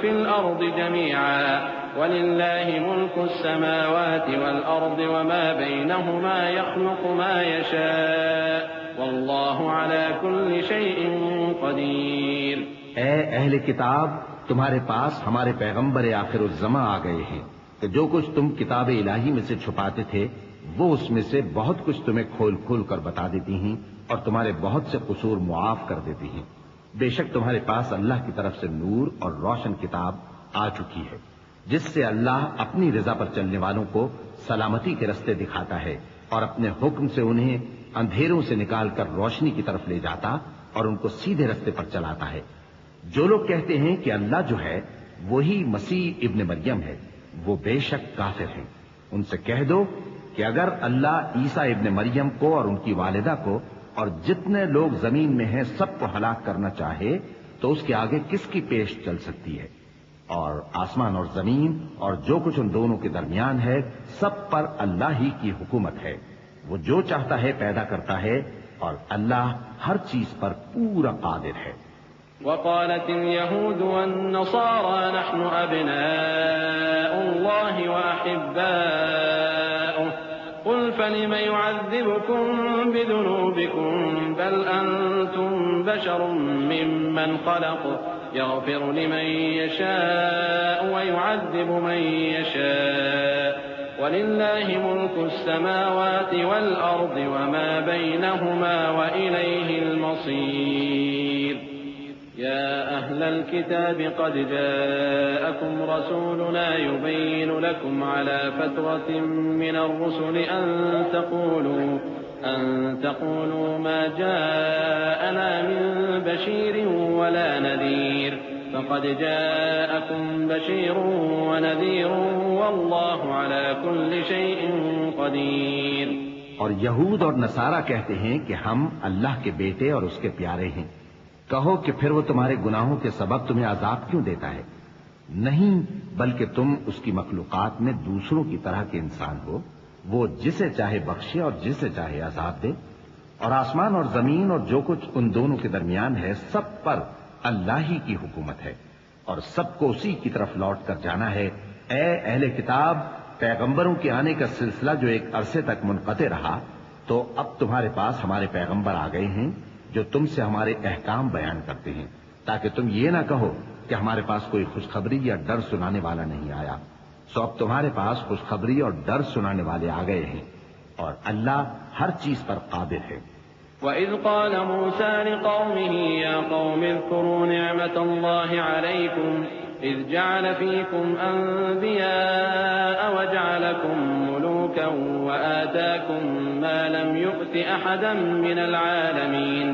في الأرض جميعا ولله ملك السماوات والأرض وما بينهما يخلق ما يشاء والله على كل شيء قدیر۔ اے اہل کتاب، تمہارے پاس ہمارے پیغمبر آخر الزماں آ گئے ہیں کہ جو کچھ تم کتاب الہی میں سے چھپاتے تھے وہ اس میں سے بہت کچھ تمہیں کھول کھول کر بتا دیتی ہیں اور تمہارے بہت سے قصور معاف کر دیتی ہیں۔ بے شک تمہارے پاس اللہ کی طرف سے نور اور روشن کتاب آ چکی ہے جس سے اللہ اپنی رضا پر چلنے والوں کو سلامتی کے رستے دکھاتا ہے اور اپنے حکم سے انہیں اندھیروں سے نکال کر روشنی کی طرف لے جاتا اور ان کو سیدھے رستے پر چلاتا ہے۔ جو لوگ کہتے ہیں کہ اللہ جو ہے وہی مسیح ابن مریم ہے وہ بے شک کافر ہیں۔ ان سے کہہ دو کہ اگر اللہ عیسیٰ ابن مریم کو اور ان کی والدہ کو اور جتنے لوگ زمین میں ہیں سب کو ہلاک کرنا چاہے تو اس کے آگے کس کی پیش چل سکتی ہے؟ اور آسمان اور زمین اور جو کچھ ان دونوں کے درمیان ہے سب پر اللہ ہی کی حکومت ہے۔ وہ جو چاہتا ہے پیدا کرتا ہے اور اللہ ہر چیز پر پورا قادر ہے۔ وقالت اليهود والنصارى نحن أبناء الله وأحباؤه قل فلم يعذبكم بذنوبكم بل أنتم بشر ممن خلق يغفر لمن يشاء ويعذب من يشاء ولله ملك السماوات والأرض وما بينهما وإليه المصير۔ يا أهل الكتاب قد جاءكم رسولنا يبين لكم على فترة من الرسل أن تقولوا ما جاءنا من بشير ولا نذير فقد جاءكم بشير ونذير والله على كل شيء قدیر۔ اور یہود اور نصارہ کہتے ہیں کہ ہم اللہ کے بیٹے اور اس کے پیارے ہیں۔ کہو کہ پھر وہ تمہارے گناہوں کے سبب تمہیں عذاب کیوں دیتا ہے؟ نہیں، بلکہ تم اس کی مخلوقات میں دوسروں کی طرح کے انسان ہو، وہ جسے چاہے بخشے اور جسے چاہے عذاب دے۔ اور آسمان اور زمین اور جو کچھ ان دونوں کے درمیان ہے سب پر اللہ ہی کی حکومت ہے اور سب کو اسی کی طرف لوٹ کر جانا ہے۔ اے اہل کتاب، پیغمبروں کے آنے کا سلسلہ جو ایک عرصے تک منقطع رہا تو اب تمہارے پاس ہمارے پیغمبر آ گئے ہیں جو تم سے ہمارے احکام بیان کرتے ہیں تاکہ تم یہ نہ کہو کہ ہمارے پاس کوئی خوشخبری یا ڈر سنانے والا نہیں آیا۔ سو اب تمہارے پاس خوشخبری اور ڈر سنانے والے آ گئے ہیں اور اللہ ہر چیز پر قادر ہے۔ وَإِذْ قَالَ مُوسَى لِقَوْمِهِ يَا قَوْمِ اذْكُرُوا نِعْمَةَ اللَّهِ عَلَيْكُمْ إِذْ جَعَلَ فِيكُمْ أَنْبِيَاءَ وَجَعَلَكُمْ مُلُوكًا وَآتَاكُمْ مَا لَمْ يُؤْتِ أَحَدًا مِنَ الْعَالَمِينَ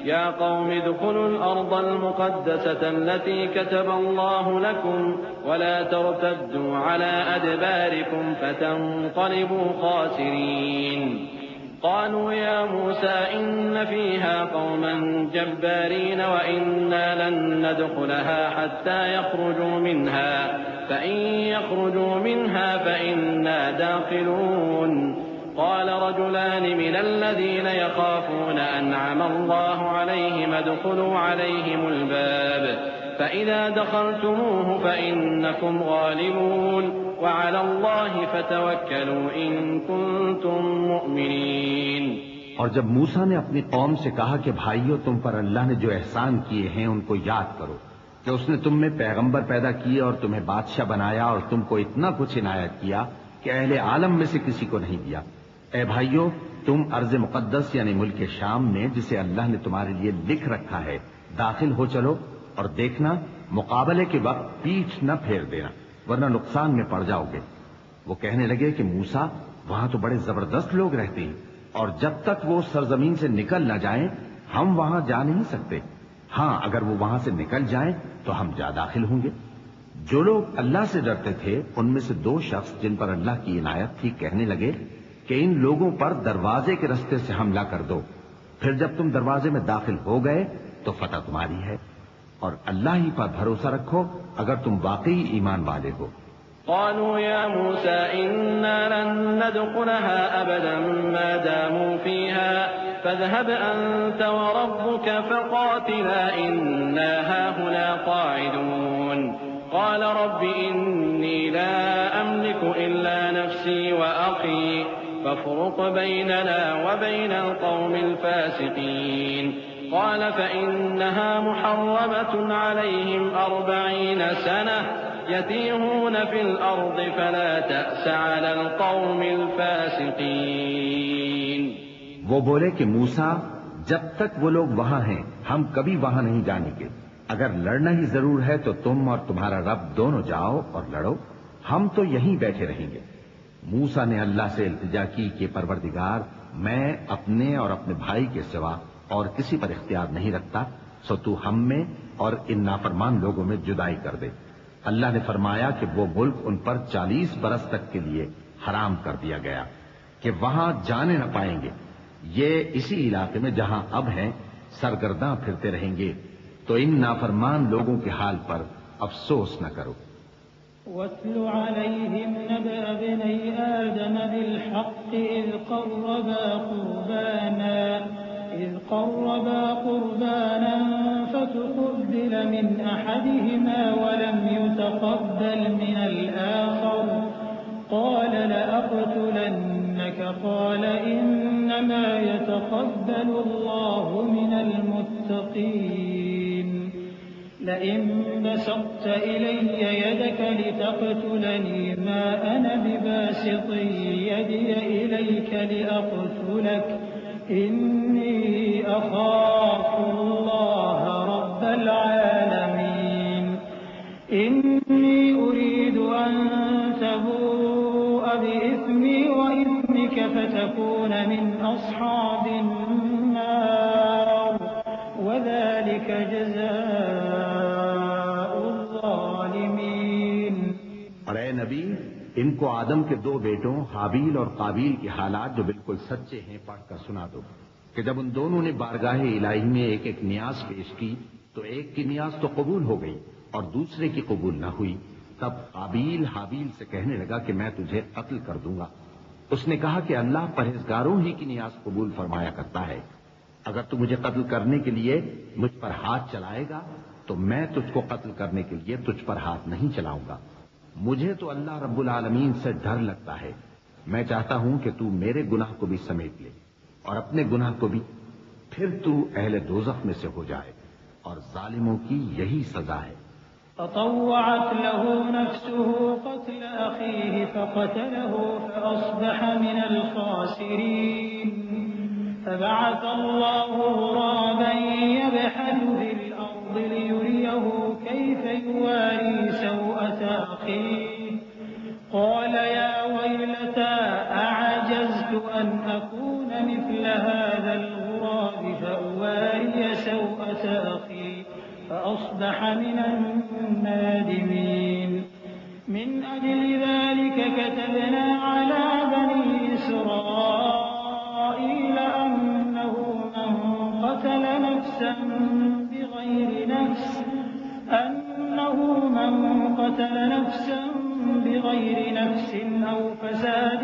يَا قَوْمِ ادْخُلُوا الْأَرْضَ الْمُقَدَّسَةَ الَّتِي كَتَبَ اللَّهُ لَكُمْ وَلَا تَرْتَدُّوا عَلَى أَدْبَارِكُمْ فَتَنقَلِبُوا خَاسِرِينَ۔ قالوا يا موسى إن فيها قوما جبارين وإنا لن ندخلها حتى يخرجوا منها فإن يخرجوا منها فإنا داخلون۔ قال رجلان من الذين يخافون أنعم الله عليهم ادخلوا عليهم الباب فإذا دخلتموه فإنكم غالبون وعلى الله فتوكلوا إن كنتم مؤمنين۔ اور جب موسیٰ نے اپنی قوم سے کہا کہ بھائیو تم پر اللہ نے جو احسان کیے ہیں ان کو یاد کرو کہ اس نے تم میں پیغمبر پیدا کیے اور تمہیں بادشاہ بنایا اور تم کو اتنا کچھ عنایت کیا کہ اہل عالم میں سے کسی کو نہیں دیا۔ اے بھائیو، تم ارض مقدس یعنی ملک شام میں جسے اللہ نے تمہارے لیے لکھ رکھا ہے داخل ہو چلو اور دیکھنا مقابلے کے وقت پیٹھ نہ پھیر دینا ورنہ نقصان میں پڑ جاؤ گے۔ وہ کہنے لگے کہ موسیٰ وہاں تو بڑے زبردست لوگ رہتے ہیں اور جب تک وہ سرزمین سے نکل نہ جائیں ہم وہاں جا نہیں سکتے۔ ہاں اگر وہ وہاں سے نکل جائیں تو ہم جا داخل ہوں گے۔ جو لوگ اللہ سے ڈرتے تھے ان میں سے دو شخص جن پر اللہ کی عنایت تھی کہنے لگے کہ ان لوگوں پر دروازے کے راستے سے حملہ کر دو، پھر جب تم دروازے میں داخل ہو گئے تو فتح تمہاری ہے۔ اور اللہ ہی پر بھروسہ رکھو اگر تم واقعی ایمان والے ہو۔ قالوا يا موسى إنا لن ندخلها أبدا ما داموا فيها فاذهب أنت وربك فقاتلا إنا هاهنا قاعدون قال رب إني لا أملك إلا نفسي وأخي فافرق بيننا وبين القوم الفاسقين قال فإنها محرمة عليهم 40 سنة يتيهون في الأرض فلا تأس على القوم الفاسقين۔ وہ بولے کہ موسیٰ جب تک وہ لوگ وہاں ہیں ہم کبھی وہاں نہیں جانے گے، اگر لڑنا ہی ضرور ہے تو تم اور تمہارا رب دونوں جاؤ اور لڑو، ہم تو یہیں بیٹھے رہیں گے۔ موسیٰ نے اللہ سے التجا کی کہ پروردگار میں اپنے اور اپنے بھائی کے سوا اور کسی پر اختیار نہیں رکھتا، سو تو ہم میں اور ان نافرمان لوگوں میں جدائی کر دے۔ اللہ نے فرمایا کہ وہ ملک ان پر 40 برس تک کے لیے حرام کر دیا گیا کہ وہاں جانے نہ پائیں گے، یہ اسی علاقے میں جہاں اب ہیں سرگرداں پھرتے رہیں گے، تو ان نافرمان لوگوں کے حال پر افسوس نہ کرو۔ وَاتْلُ عَلَيْهِمْ نَبَأَ ابْنَيْ آدَمَ بِالْحَقِّ إِذْ قَرَّبَا قُرْبَانًا فتقبل من أحدهما ولم يتقبل من الآخر قال لأقتلنك قال إنما يتقبل الله من المتقين لئن بسطت إلي يدك لتقتلني ما أنا بباسط يدي إليك لأقتلك إني أخاف الله رب العالمين إني أريد أن تبوء بإثمي وإثمك فتكون من أصحاب النار وذلك جزاء الظالمين۔ اور اے نبی ان کو آدم کے 2 بیٹوں حابیل اور قابیل کے حالات جو بالکل سچے ہیں پڑھ کر سنا دو کہ جب ان دونوں نے بارگاہ الہی میں ایک ایک نیاز پیش کی تو ایک کی نیاز تو قبول ہو گئی اور دوسرے کی قبول نہ ہوئی، تب قابیل حابیل سے کہنے لگا کہ میں تجھے قتل کر دوں گا۔ اس نے کہا کہ اللہ پرہیزگاروں ہی کی نیاز قبول فرمایا کرتا ہے، اگر تو مجھے قتل کرنے کے لیے مجھ پر ہاتھ چلائے گا تو میں تجھ کو قتل کرنے کے لیے تجھ پر ہاتھ نہیں چلاؤں گا۔ مجھے تو اللہ رب العالمین سے ڈر لگتا ہے، میں چاہتا ہوں کہ تو میرے گناہ کو بھی سمیٹ لے اور اپنے گناہ کو بھی، پھر تو اہل دوزخ میں سے ہو جائے، اور ظالموں کی یہی سزا ہے۔ فطوعت له نفسه قتل أخيه فقتله فأصبح من الخاسرين فبعث الله غرابا يبحث في الأرض ليريه كيف يواري سوءة أخيه قال يا ويلتى أعجزت أن أكون مثل هذا الغراب فأواري سوءة أخي فأصبح من النادمين من أجل ذلك كتبنا على بني إسرائيل أنه من قتل نفسا بغير نفس أو فساد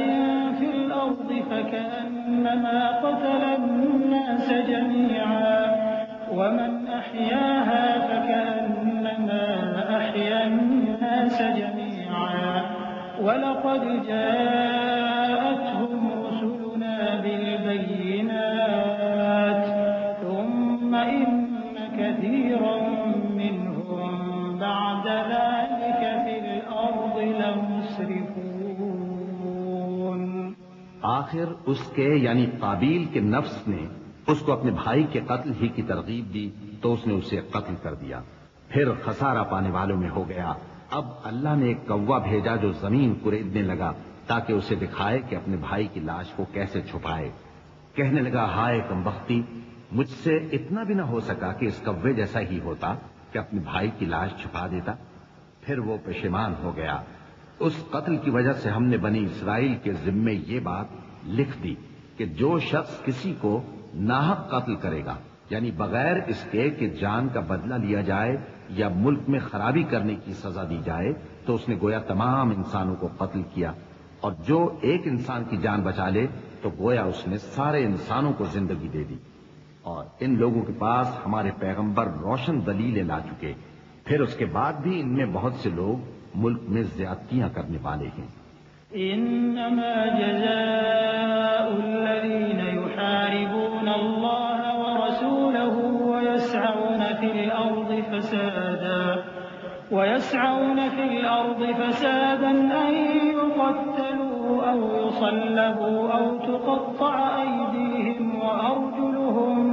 في الأرض فكأنما قتل الناس جميعا ومن أحياها فكأنما أحيا الناس جميعا ولقد جاءتهم رسلنا بالبينات ثم إن كثيرا منهم بعد ذلك في الأرض لمسرفون۔ آخر اس کے یعنی قابیل کے نفس نے اس کو اپنے بھائی کے قتل ہی کی ترغیب دی تو اس نے اسے قتل کر دیا، پھر خسارہ پانے والوں میں ہو گیا۔ اب اللہ نے ایک کوا بھیجا جو زمین کریدنے لگا تاکہ اسے دکھائے کہ اپنے بھائی کی لاش کو کیسے چھپائے۔ کہنے لگا ہائے کمبختی، مجھ سے اتنا بھی نہ ہو سکا کہ اس کوے جیسا ہی ہوتا کہ اپنے بھائی کی لاش چھپا دیتا۔ پھر وہ پشیمان ہو گیا۔ اس قتل کی وجہ سے ہم نے بنی اسرائیل کے ذمے یہ بات لکھ دی کہ جو شخص کسی کو ناحق قتل کرے گا یعنی بغیر اس کے کہ جان کا بدلہ لیا جائے یا ملک میں خرابی کرنے کی سزا دی جائے تو اس نے گویا تمام انسانوں کو قتل کیا، اور جو ایک انسان کی جان بچا لے تو گویا اس نے سارے انسانوں کو زندگی دے دی۔ اور ان لوگوں کے پاس ہمارے پیغمبر روشن دلیلیں لا چکے، پھر اس کے بعد بھی ان میں بہت سے لوگ ملک میں زیادتیاں کرنے والے ہیں۔ انما جزاء الذين يحاربون الله ورسوله ويسعون في الأرض فسادا أن يقتلوا أو يصلبوا أو تقطع أيديهم وأرجلهم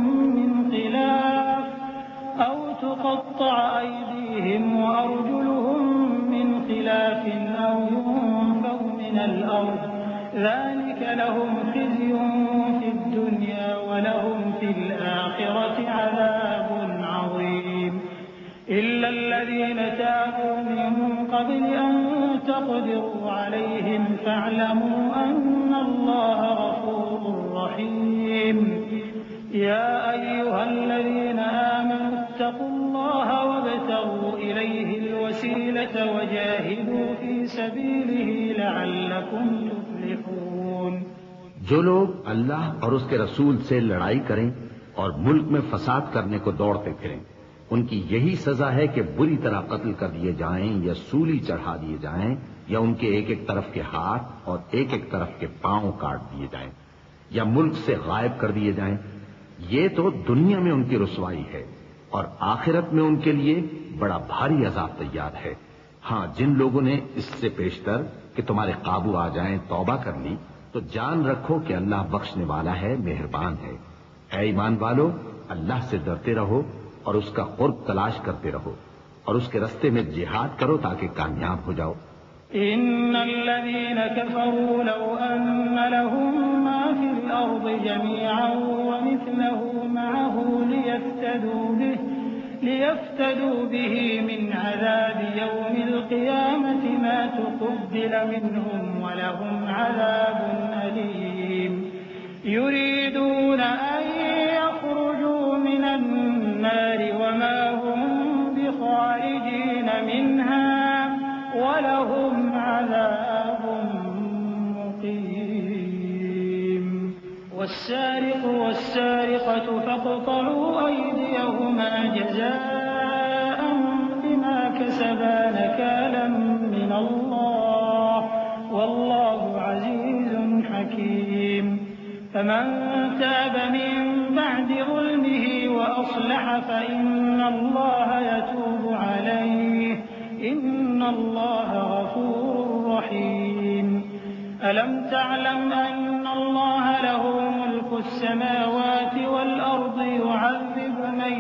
من خلاف أو ينفوا من الأرض ذلك لهم خزي في الدنيا ولهم في الآخرة عذاب عظيم إلا الذين تابوا من قبل أن تقدروا عليهم فاعلموا أن الله غفور رحيم يا أيها الذين آمنوا اتقوا الله وابتغوا إليه الوسيلة وجاهدوا في سبيله لعلكم تفلحون۔ جو لوگ اللہ اور اس کے رسول سے لڑائی کریں اور ملک میں فساد کرنے کو دوڑتے پھریں، ان کی یہی سزا ہے کہ بری طرح قتل کر دیے جائیں یا سولی چڑھا دیے جائیں یا ان کے ایک ایک طرف کے ہاتھ اور ایک ایک طرف کے پاؤں کاٹ دیے جائیں یا ملک سے غائب کر دیے جائیں۔ یہ تو دنیا میں ان کی رسوائی ہے اور آخرت میں ان کے لیے بڑا بھاری عذاب تیار ہے۔ ہاں، جن لوگوں نے اس سے پیشتر کہ تمہارے قابو آ جائیں توبہ کر لی تو جان رکھو کہ اللہ بخشنے والا ہے، مہربان ہے۔ اے ایمان والو، اللہ سے ڈرتے رہو اور اس کا قرب تلاش کرتے رہو اور اس کے رستے میں جہاد کرو تاکہ کامیاب ہو جاؤ۔ إن الذين كفروا لو أن لهم ما في الأرض جميعا ومثله معه ليفتدوا به من عذاب يوم القيامة ما تقبل منهم ولهم عذاب أليم يريدون أن يخرجوا من النار وما هم بخارجين منها ولهم عذاب مقيم والسارق والسارقة فاقطعوا أيديهما جزاء بما كسبا نكالا من الله والله عزيز حكيم فمن تاب من بعد ظلمه وأصلح فإن الله يتوب عليه إن الله غفور رحيم ألم تعلم أن الله له ملك السماوات والأرض يعذب من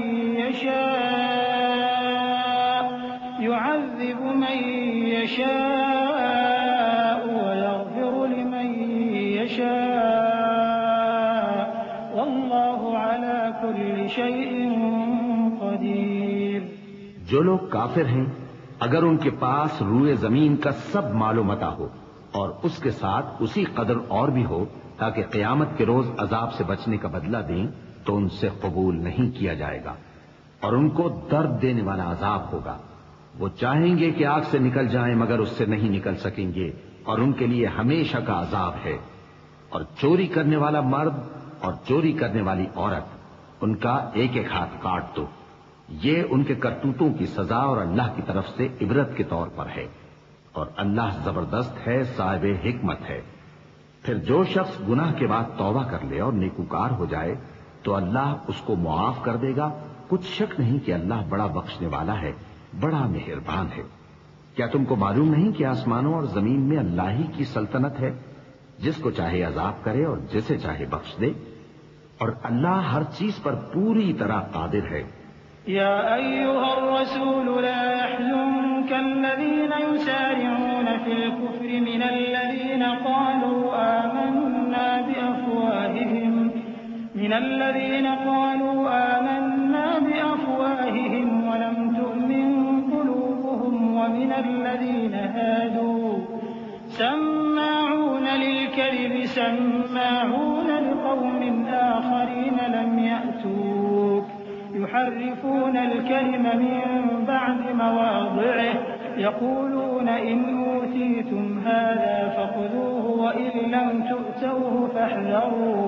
يشاء ويغفر لمن يشاء والله على كل شيء قدير۔ جو لوگ کافر ہیں اگر ان کے پاس روئے زمین کا سب مال و متاع ہو اور اس کے ساتھ اسی قدر اور بھی ہو تاکہ قیامت کے روز عذاب سے بچنے کا بدلہ دیں تو ان سے قبول نہیں کیا جائے گا اور ان کو درد دینے والا عذاب ہوگا۔ وہ چاہیں گے کہ آگ سے نکل جائیں مگر اس سے نہیں نکل سکیں گے اور ان کے لیے ہمیشہ کا عذاب ہے۔ اور چوری کرنے والا مرد اور چوری کرنے والی عورت ان کا ایک ایک ہاتھ کاٹ دو، یہ ان کے کرتوتوں کی سزا اور اللہ کی طرف سے عبرت کے طور پر ہے، اور اللہ زبردست ہے، صاحب حکمت ہے۔ پھر جو شخص گناہ کے بعد توبہ کر لے اور نیکوکار ہو جائے تو اللہ اس کو معاف کر دے گا، کچھ شک نہیں کہ اللہ بڑا بخشنے والا ہے، بڑا مہربان ہے۔ کیا تم کو معلوم نہیں کہ آسمانوں اور زمین میں اللہ ہی کی سلطنت ہے، جس کو چاہے عذاب کرے اور جسے چاہے بخش دے، اور اللہ ہر چیز پر پوری طرح قادر ہے۔ يا أيها الرسول لا يحزنك الذين يسارعون في الكفر من الذين قالوا آمنا بأفواههم ولم تؤمن قلوبهم ومن الذين هادوا سماعون للكذب سماعون لقوم آخرين لم يأتوك يحرفون الكلم من بعد مواضعه يقولون إن أوتيتم هذا فخذوه وإن لم تؤتوه فاحذروا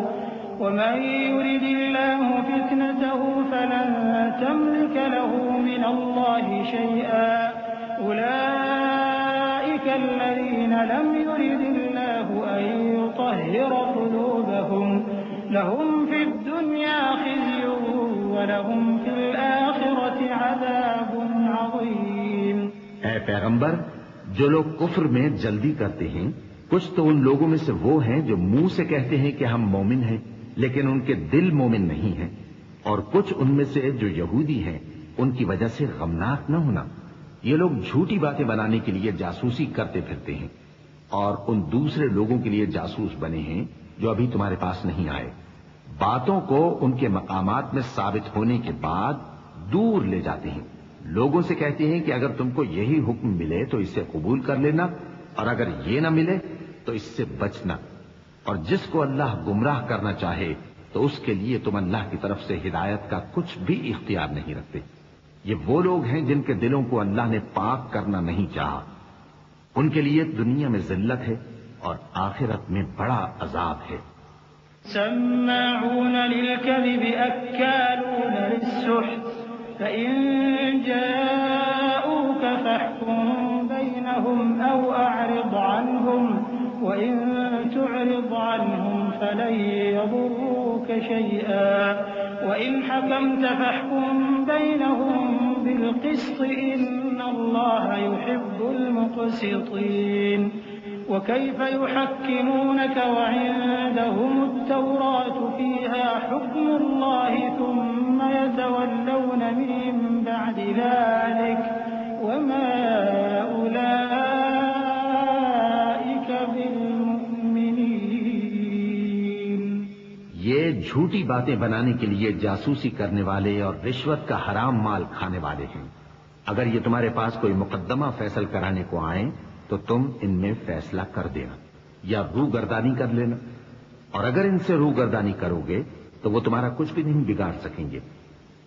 ومن يرد الله فتنته فلن تملك له من الله شيئا أولئك الذين لم يرد الله أن يطهر قلوبهم لهم في الدنيا خزي ولهم في الآخرة عذاب عظيم۔ اے پیغمبر، جو لوگ کفر میں جلدی کرتے ہیں کچھ تو ان لوگوں میں سے وہ ہیں جو منہ سے کہتے ہیں کہ ہم مومن ہیں لیکن ان کے دل مومن نہیں ہیں، اور کچھ ان میں سے جو یہودی ہیں ان کی وجہ سے غمناک نہ ہونا۔ یہ لوگ جھوٹی باتیں بنانے کے لیے جاسوسی کرتے پھرتے ہیں اور ان دوسرے لوگوں کے لیے جاسوس بنے ہیں جو ابھی تمہارے پاس نہیں آئے، باتوں کو ان کے مقامات میں ثابت ہونے کے بعد دور لے جاتے ہیں، لوگوں سے کہتے ہیں کہ اگر تم کو یہی حکم ملے تو اسے قبول کر لینا اور اگر یہ نہ ملے تو اس سے بچنا، اور جس کو اللہ گمراہ کرنا چاہے تو اس کے لیے تم اللہ کی طرف سے ہدایت کا کچھ بھی اختیار نہیں رکھتے۔ یہ وہ لوگ ہیں جن کے دلوں کو اللہ نے پاک کرنا نہیں چاہا، ان کے لیے دنیا میں ذلت ہے اور آخرت میں بڑا عذاب ہے۔ سماعون للكذب أكالون للسحت فإن جاءوك فاحكم بينهم أو أعرض عنهم وإن تعرض عنهم فلن يضروك شيئا وإن حكمت فاحكم بينهم بالقسط إن الله يحب المقسطين۔ وكيف يحكمونك وعندهم التوراة فيها حكم الله ثم يتولون من بعد ذلك وما أولئك بالمؤمنين۔ یہ جھوٹی باتیں بنانے کے لیے جاسوسی کرنے والے اور رشوت کا حرام مال کھانے والے ہیں۔ اگر یہ تمہارے پاس کوئی مقدمہ فیصل کرانے کو آئیں تو تم ان میں فیصلہ کر دینا یا روگردانی کر لینا، اور اگر ان سے روگردانی کرو گے تو وہ تمہارا کچھ بھی نہیں بگاڑ سکیں گے،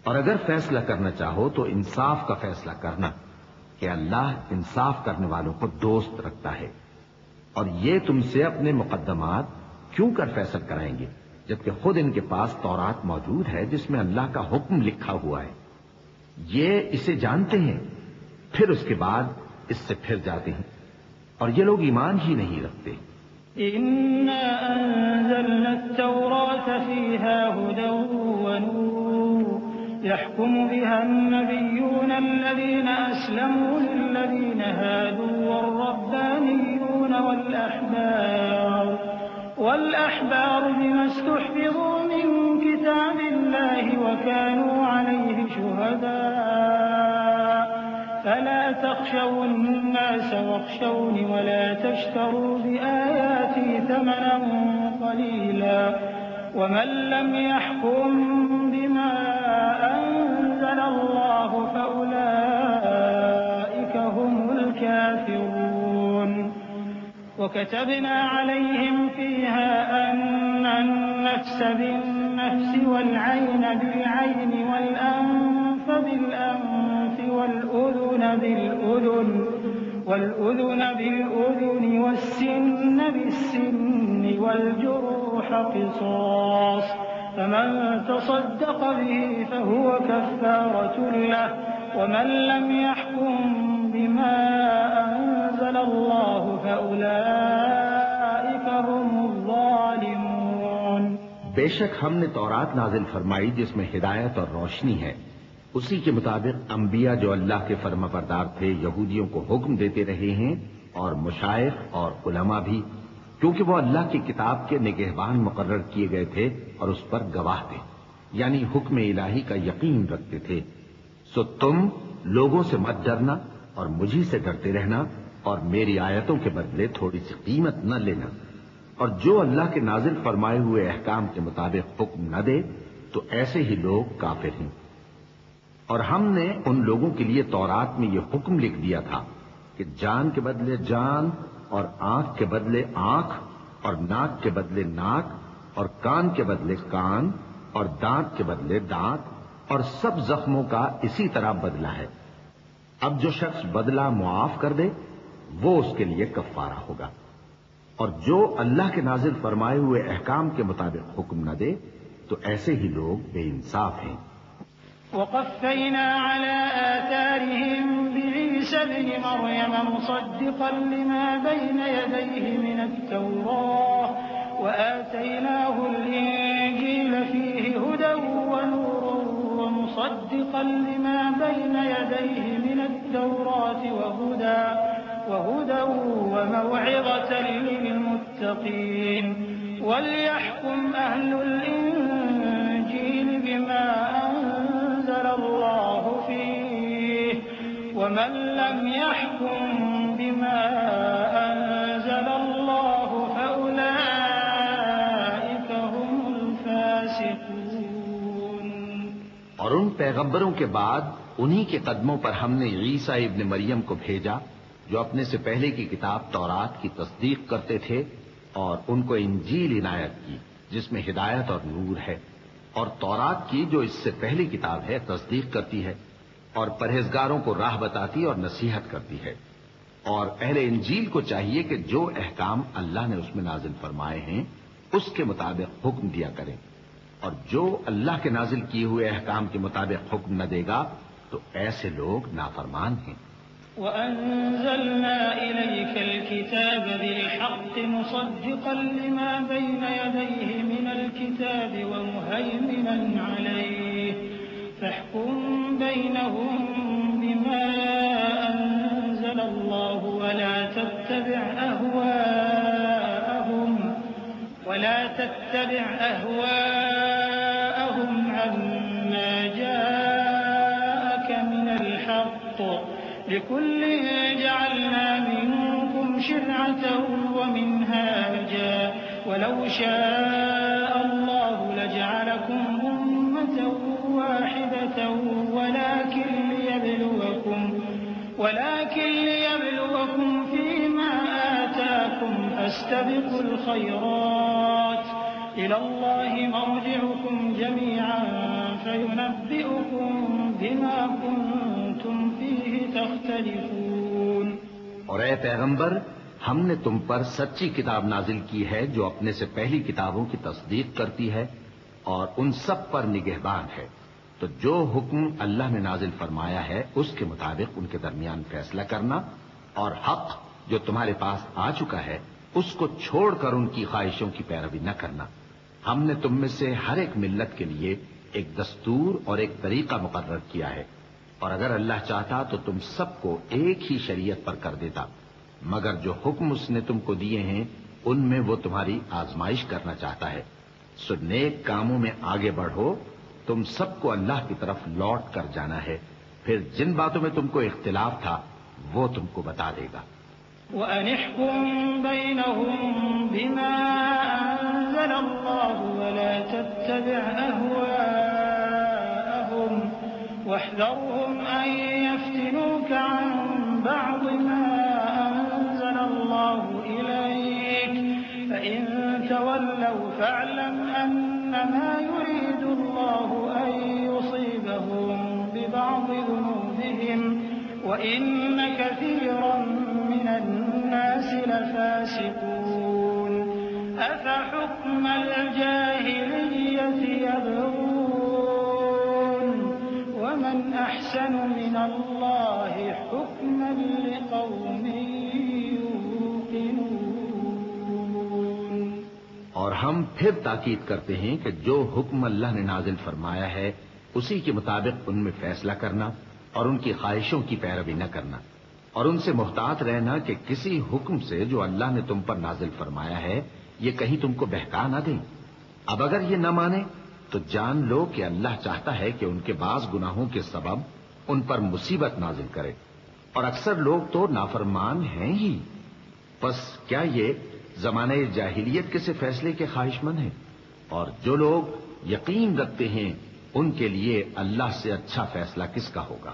اور اگر فیصلہ کرنا چاہو تو انصاف کا فیصلہ کرنا کہ اللہ انصاف کرنے والوں کو دوست رکھتا ہے۔ اور یہ تم سے اپنے مقدمات کیوں کر فیصل کرائیں گے جبکہ خود ان کے پاس تورات موجود ہے جس میں اللہ کا حکم لکھا ہوا ہے۔ یہ اسے جانتے ہیں پھر اس کے بعد اس سے پھر جاتے ہیں، اور یہ لوگ ایمان ہی نہیں رکھتے۔ إنا أنزلنا التوراة فيها هدى ونور يحكم بها النبيون الذين أسلموا للذين هادوا والربانيون والأحبار بما استحفظوا من كتاب الله وكانوا عليه شهداء فلا تخشوا الناس واخشوني ولا تشتروا بآياتي ثمنا قليلا ومن لم يحكم بما أنزل الله فأولئك هم الكافرون وكتبنا عليهم فيها أن النفس بالنفس والعين بالعين والأنف بالأنف والأذن بالأذن والسن بالسن والجروح قصاص فمن تصدق به فهو كفارة له ومن لم يحكم بما أنزل الله فأولئك هم الظالمون۔ بے شک ہم نے تورات نازل فرمائی جس میں ہدایت اور روشنی ہے، اسی کے مطابق انبیاء جو اللہ کے فرما بردار تھے یہودیوں کو حکم دیتے رہے ہیں، اور مشائخ اور علماء بھی، کیونکہ وہ اللہ کی کتاب کے نگہبان مقرر کیے گئے تھے اور اس پر گواہ تھے، یعنی حکم الہی کا یقین رکھتے تھے۔ سو تم لوگوں سے مت ڈرنا اور مجھی سے ڈرتے رہنا، اور میری آیتوں کے بدلے تھوڑی سی قیمت نہ لینا، اور جو اللہ کے نازل فرمائے ہوئے احکام کے مطابق حکم نہ دے تو ایسے ہی لوگ کافر ہیں۔ اور ہم نے ان لوگوں کے لیے تورات میں یہ حکم لکھ دیا تھا کہ جان کے بدلے جان، اور آنکھ کے بدلے آنکھ، اور ناک کے بدلے ناک، اور کان کے بدلے کان، اور دانت کے بدلے دانت، اور سب زخموں کا اسی طرح بدلہ ہے۔ اب جو شخص بدلہ معاف کر دے وہ اس کے لیے کفارہ ہوگا، اور جو اللہ کے نازل فرمائے ہوئے احکام کے مطابق حکم نہ دے تو ایسے ہی لوگ بے انصاف ہیں۔ وقفينا على آثارهم بعيسى ابن مريم مصدقا لما بين يديه من التوراة وآتيناه الإنجيل فيه هدى ونور ومصدقا لما بين يديه من التوراة وهدى وموعظة للمتقين وليحكم أهل الإنجيل بما أنزل الله فيه ومن لم يحكم بما أنزل الله فأولئك هم الفاسقون۔ اور ان پیغمبروں کے بعد انہی کے قدموں پر ہم نے عیسیٰ ابن مریم کو بھیجا جو اپنے سے پہلے کی کتاب تورات کی تصدیق کرتے تھے، اور ان کو انجیل عنایت کی جس میں ہدایت اور نور ہے، اور تورات کی جو اس سے پہلی کتاب ہے تصدیق کرتی ہے اور پرہیزگاروں کو راہ بتاتی اور نصیحت کرتی ہے۔ اور اہل انجیل کو چاہیے کہ جو احکام اللہ نے اس میں نازل فرمائے ہیں اس کے مطابق حکم دیا کریں، اور جو اللہ کے نازل کیے ہوئے احکام کے مطابق حکم نہ دے گا تو ایسے لوگ نافرمان ہیں۔ وأنزلنا إليك الكتاب بالحق مصدقا لما بين يديه من الكتاب ومهيمنا عليه فاحكم بينهم بما أنزل الله ولا تتبع أهواءهم عما جاءك من الحق لكل جعلنا منكم شرعة ومنهاجا ولو شاء الله لجعلكم أمة واحدة ولكن ليبلوكم فيما آتاكم فاستبقوا الخيرات إلى الله مرجعكم جميعا فينبئكم بما كنتم فيه تختلفون۔ اور اے پیغمبر، ہم نے تم پر سچی کتاب نازل کی ہے جو اپنے سے پہلی کتابوں کی تصدیق کرتی ہے اور ان سب پر نگہبان ہے، تو جو حکم اللہ نے نازل فرمایا ہے اس کے مطابق ان کے درمیان فیصلہ کرنا، اور حق جو تمہارے پاس آ چکا ہے اس کو چھوڑ کر ان کی خواہشوں کی پیروی نہ کرنا۔ ہم نے تم میں سے ہر ایک ملت کے لیے ایک دستور اور ایک طریقہ مقرر کیا ہے، اور اگر اللہ چاہتا تو تم سب کو ایک ہی شریعت پر کر دیتا، مگر جو حکم اس نے تم کو دیے ہیں ان میں وہ تمہاری آزمائش کرنا چاہتا ہے۔ سو نیک کاموں میں آگے بڑھو، تم سب کو اللہ کی طرف لوٹ کر جانا ہے، پھر جن باتوں میں تم کو اختلاف تھا وہ تم کو بتا دے گا۔ وَأَنِ احْكُم بَيْنَهُم بِمَا أَنزَلَ اللَّهُ وَلَا تَتَّبِعْ أَهْوَاءَهُمْ وَاحْذَرْهُمْ أَن يَفْتِنُوكَ عَن بَعْضِ مَا أَنزَلَ اللَّهُ إِلَيْكَ فَإِن تَوَلَّوْا فَاعْلَمْ أَنَّمَا يُرِيدُ اللَّهُ أَن يُصِيبَهُم بِبَعْضِ ذُنُوبِهِمْ وَإِنَّ كَثِيرًا مِّنَ النَّاسِ لَفَاسِقُونَ أَفَحُكْمَ الْجَاهِلِيَّةِ يَبْغُونَ وَمَنْ أَحْسَنُ مِنَ اللَّهِ حُكْمًا لِقَوْمٍ يُوقِنُونَ۔ اور ہم پھر تاکید کرتے ہیں کہ جو حکم اللہ نے نازل فرمایا ہے اسی کے مطابق ان میں فیصلہ کرنا اور ان کی خواہشوں کی پیروی نہ کرنا، اور ان سے محتاط رہنا کہ کسی حکم سے جو اللہ نے تم پر نازل فرمایا ہے یہ کہیں تم کو بہکا نہ دیں۔ اب اگر یہ نہ مانے تو جان لو کہ اللہ چاہتا ہے کہ ان کے بعض گناہوں کے سبب ان پر مصیبت نازل کرے، اور اکثر لوگ تو نافرمان ہیں ہی۔ پس کیا یہ زمانہ جاہلیت کے سے فیصلے کے خواہش مند ہیں؟ اور جو لوگ یقین رکھتے ہیں ان کے لیے اللہ سے اچھا فیصلہ کس کا ہوگا؟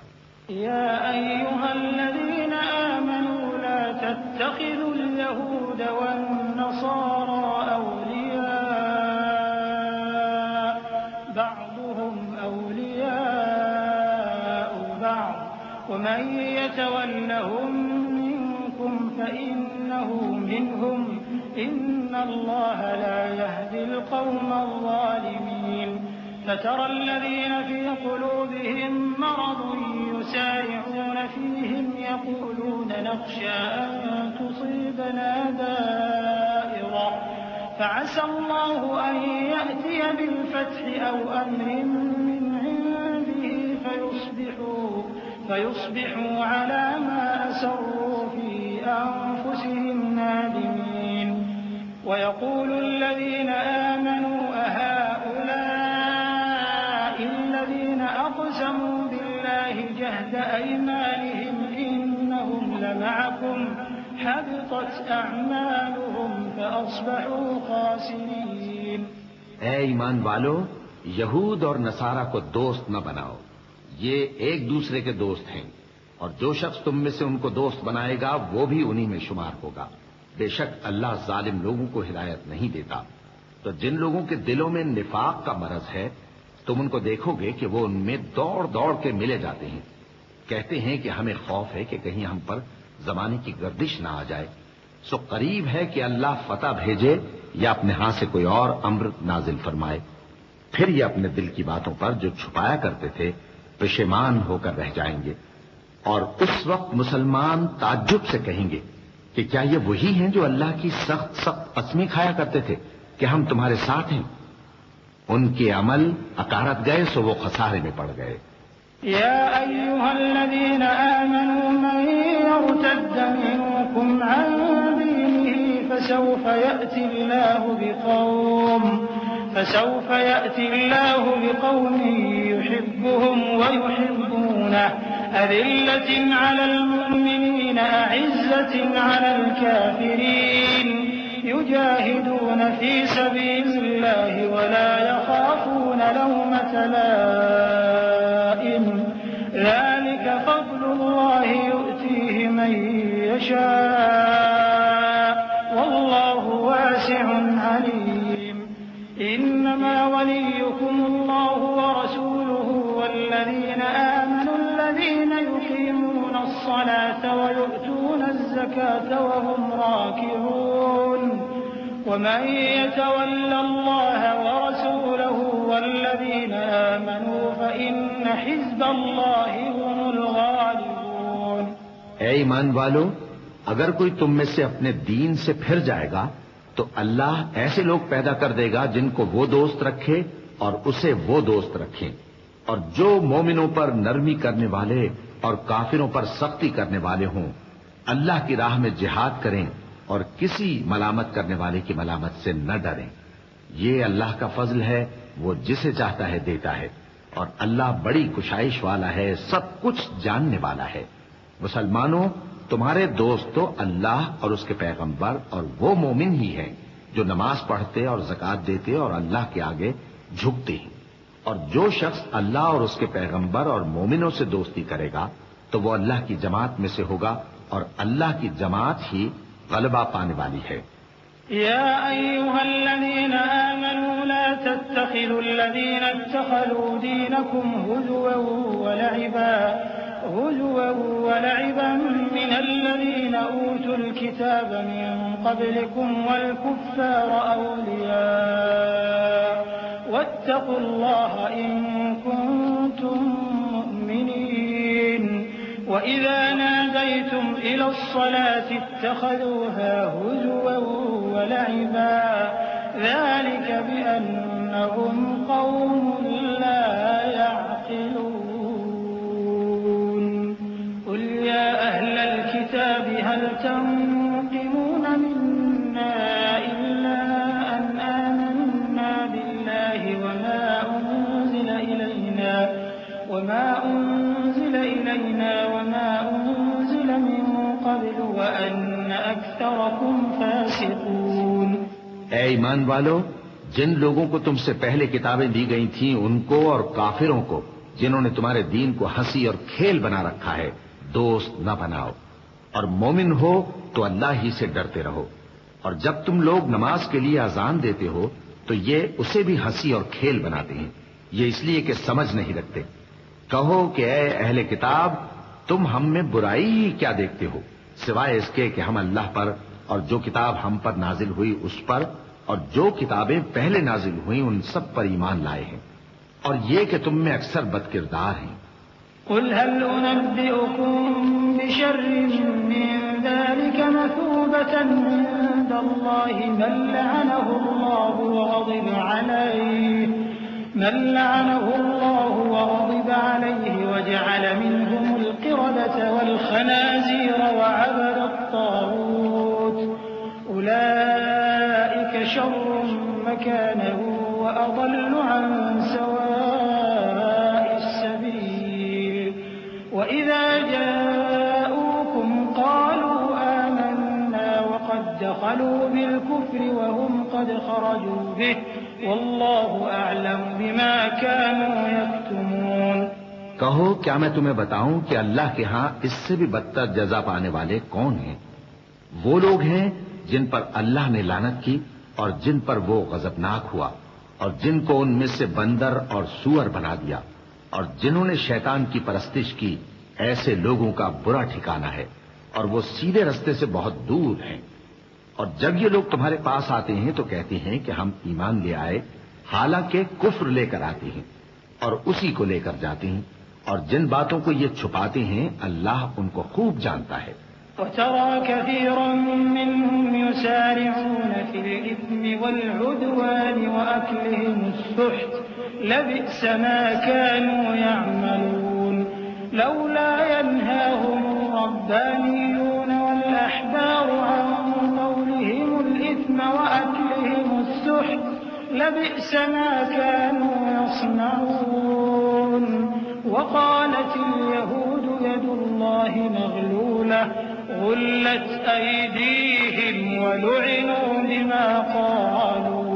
يا أيها الذين آمنوا لا تتخذوا اليهود والنصارى أولياء بعضهم أولياء ومن يتولهم منكم فإنه منهم إن الله لا يهدي القوم الظالمين فترى الذين في قلوبهم مرض يسارعون فيهم يقولون نخشى أن تصيبنا دائرة فعسى الله أن يأتي بالفتح أو أمر من عنده فيصبحوا على ما أسروا في أنفسهم نادمين ويقول الذين آمنوا أهؤلاء الذين أقسموا بالله جهد أيمانهم إنهم لمعكم حبطت أعمالهم فأصبحوا خاسرين. اے ایمان والو، یہود اور نصارہ کو دوست نہ بناؤ، یہ ایک دوسرے کے دوست ہیں، اور جو شخص تم میں سے ان کو دوست بنائے گا وہ بھی انہی میں شمار ہوگا. بے شک اللہ ظالم لوگوں کو ہدایت نہیں دیتا. تو جن لوگوں کے دلوں میں نفاق کا مرض ہے تم ان کو دیکھو گے کہ وہ ان میں دوڑ دوڑ کے ملے جاتے ہیں، کہتے ہیں کہ ہمیں خوف ہے کہ کہیں ہم پر زمانے کی گردش نہ آ جائے. سو قریب ہے کہ اللہ فتح بھیجے یا اپنے ہاں سے کوئی اور امر نازل فرمائے، پھر یہ اپنے دل کی باتوں پر جو چھپایا کرتے تھے پشیمان ہو کر رہ جائیں گے. اور اس وقت مسلمان تعجب سے کہیں گے کہ کیا یہ وہی ہیں جو اللہ کی سخت سخت قسمیں کھایا کرتے تھے کہ ہم تمہارے ساتھ ہیں؟ ان کے عمل اکارت گئے سو وہ خسارے میں پڑ گئے. يا أيها الذين آمنوا من يرتد منكم عن دينه فسوف يأتي الله بقوم يحبهم ويحبونه أذلة على المؤمنين أعزة على الكافرين يجاهدون في سبيل الله ولا يخافون لومة لائم ذلك فضل الله يؤتيه من يشاء والله واسع عليم. إنما وليكم الله ورسوله والذين آمنوا الذين يقيمون الصلاة ويؤتون الزكاة وهم راكعون ومن يتول الله ورسوله والذين آمنوا فإن حزب الله هم الغالبون. اے ایمان والو، اگر کوئی تم میں سے اپنے دین سے پھر جائے گا تو اللہ ایسے لوگ پیدا کر دے گا جن کو وہ دوست رکھے اور اسے وہ دوست رکھیں، اور جو مومنوں پر نرمی کرنے والے اور کافروں پر سختی کرنے والے ہوں اللہ کی راہ میں جہاد کریں اور کسی ملامت کرنے والے کی ملامت سے نہ ڈریں. یہ اللہ کا فضل ہے، وہ جسے چاہتا ہے دیتا ہے، اور اللہ بڑی کشائش والا ہے، سب کچھ جاننے والا ہے. مسلمانوں، تمہارے دوست تو اللہ اور اس کے پیغمبر اور وہ مومن ہی ہیں جو نماز پڑھتے اور زکوٰۃ دیتے اور اللہ کے آگے جھکتے ہیں. اور جو شخص اللہ اور اس کے پیغمبر اور مومنوں سے دوستی کرے گا تو وہ اللہ کی جماعت میں سے ہوگا، اور اللہ کی جماعت ہی غلبہ پانے والی ہے. يا أيها الذين آمنوا لا تتخذوا الذين اتخذوا دينكم هزوا ولعبا من الذين أوتوا الكتاب من قبلكم والكفار أولياء واتقوا الله إن كنتم مؤمنين. وإذا ناديتم إلى الصلاة اتخذوها هزوا ولعبا ذلك بأنهم قوم لا يعقلون. قل يا أهل الكتاب هل تنقمون منا إلا أن آمنا بالله وما أنزل إلينا وما أنزل من قبل وأن أكثركم فاسقون. اے ایمان والو، جن لوگوں کو تم سے پہلے کتابیں دی گئی تھیں ان کو اور کافروں کو جنہوں نے تمہارے دین کو ہنسی اور کھیل بنا رکھا ہے دوست نہ بناؤ، اور مومن ہو تو اللہ ہی سے ڈرتے رہو. اور جب تم لوگ نماز کے لیے اذان دیتے ہو تو یہ اسے بھی ہنسی اور کھیل بناتے ہیں، یہ اس لیے کہ سمجھ نہیں رکھتے. کہو کہ اے اہل کتاب، تم ہم میں برائی ہی کیا دیکھتے ہو سوائے اس کے کہ ہم اللہ پر اور جو کتاب ہم پر نازل ہوئی اس پر اور جو کتابیں پہلے نازل ہوئیں ان سب پر ایمان لائے ہیں اور یہ کہ تم میں اکثر بد کردار ہیں. قل هل أنبئكم بشر من ذلك مثوبة عند الله من لعنه الله وغضب عليه وجعل منهم القردة والخنازير وعبد الطاغوت أولئك شر مكانا وأضل عن سواء السبيل وإذا جاءوكم قالوا آمنا وقد دخلوا بالكفر وهم قد خرجوا به والله أعلم بما كانوا يكتمون. کہو کیا میں تمہیں بتاؤں کہ اللہ کے ہاں اس سے بھی بدتر جزا پانے والے کون ہیں؟ وہ لوگ ہیں جن پر اللہ نے لعنت کی اور جن پر وہ غضبناک ہوا اور جن کو ان میں سے بندر اور سور بنا دیا اور جنہوں نے شیطان کی پرستش کی. ایسے لوگوں کا برا ٹھکانہ ہے اور وہ سیدھے رستے سے بہت دور ہیں. اور جب یہ لوگ تمہارے پاس آتے ہیں تو کہتے ہیں کہ ہم ایمان لے آئے حالانکہ کفر لے کر آتے ہیں اور اسی کو لے کر جاتے ہیں اور جن باتوں کو یہ چھپاتے ہیں اللہ ان کو خوب جانتا ہے. وترى كثيرا منهم يسارعون في الإثم والعدوان وأكلهم السحت لبئس ما كانوا يعملون. لولا ينهاهم الربانيون والأحبار عن قولهم الإثم وأكلهم السحت لبئس ما كانوا يصنعون. وقالت اليهود يد الله مغلولة غلت أيديهم ولعنوا بما قالوا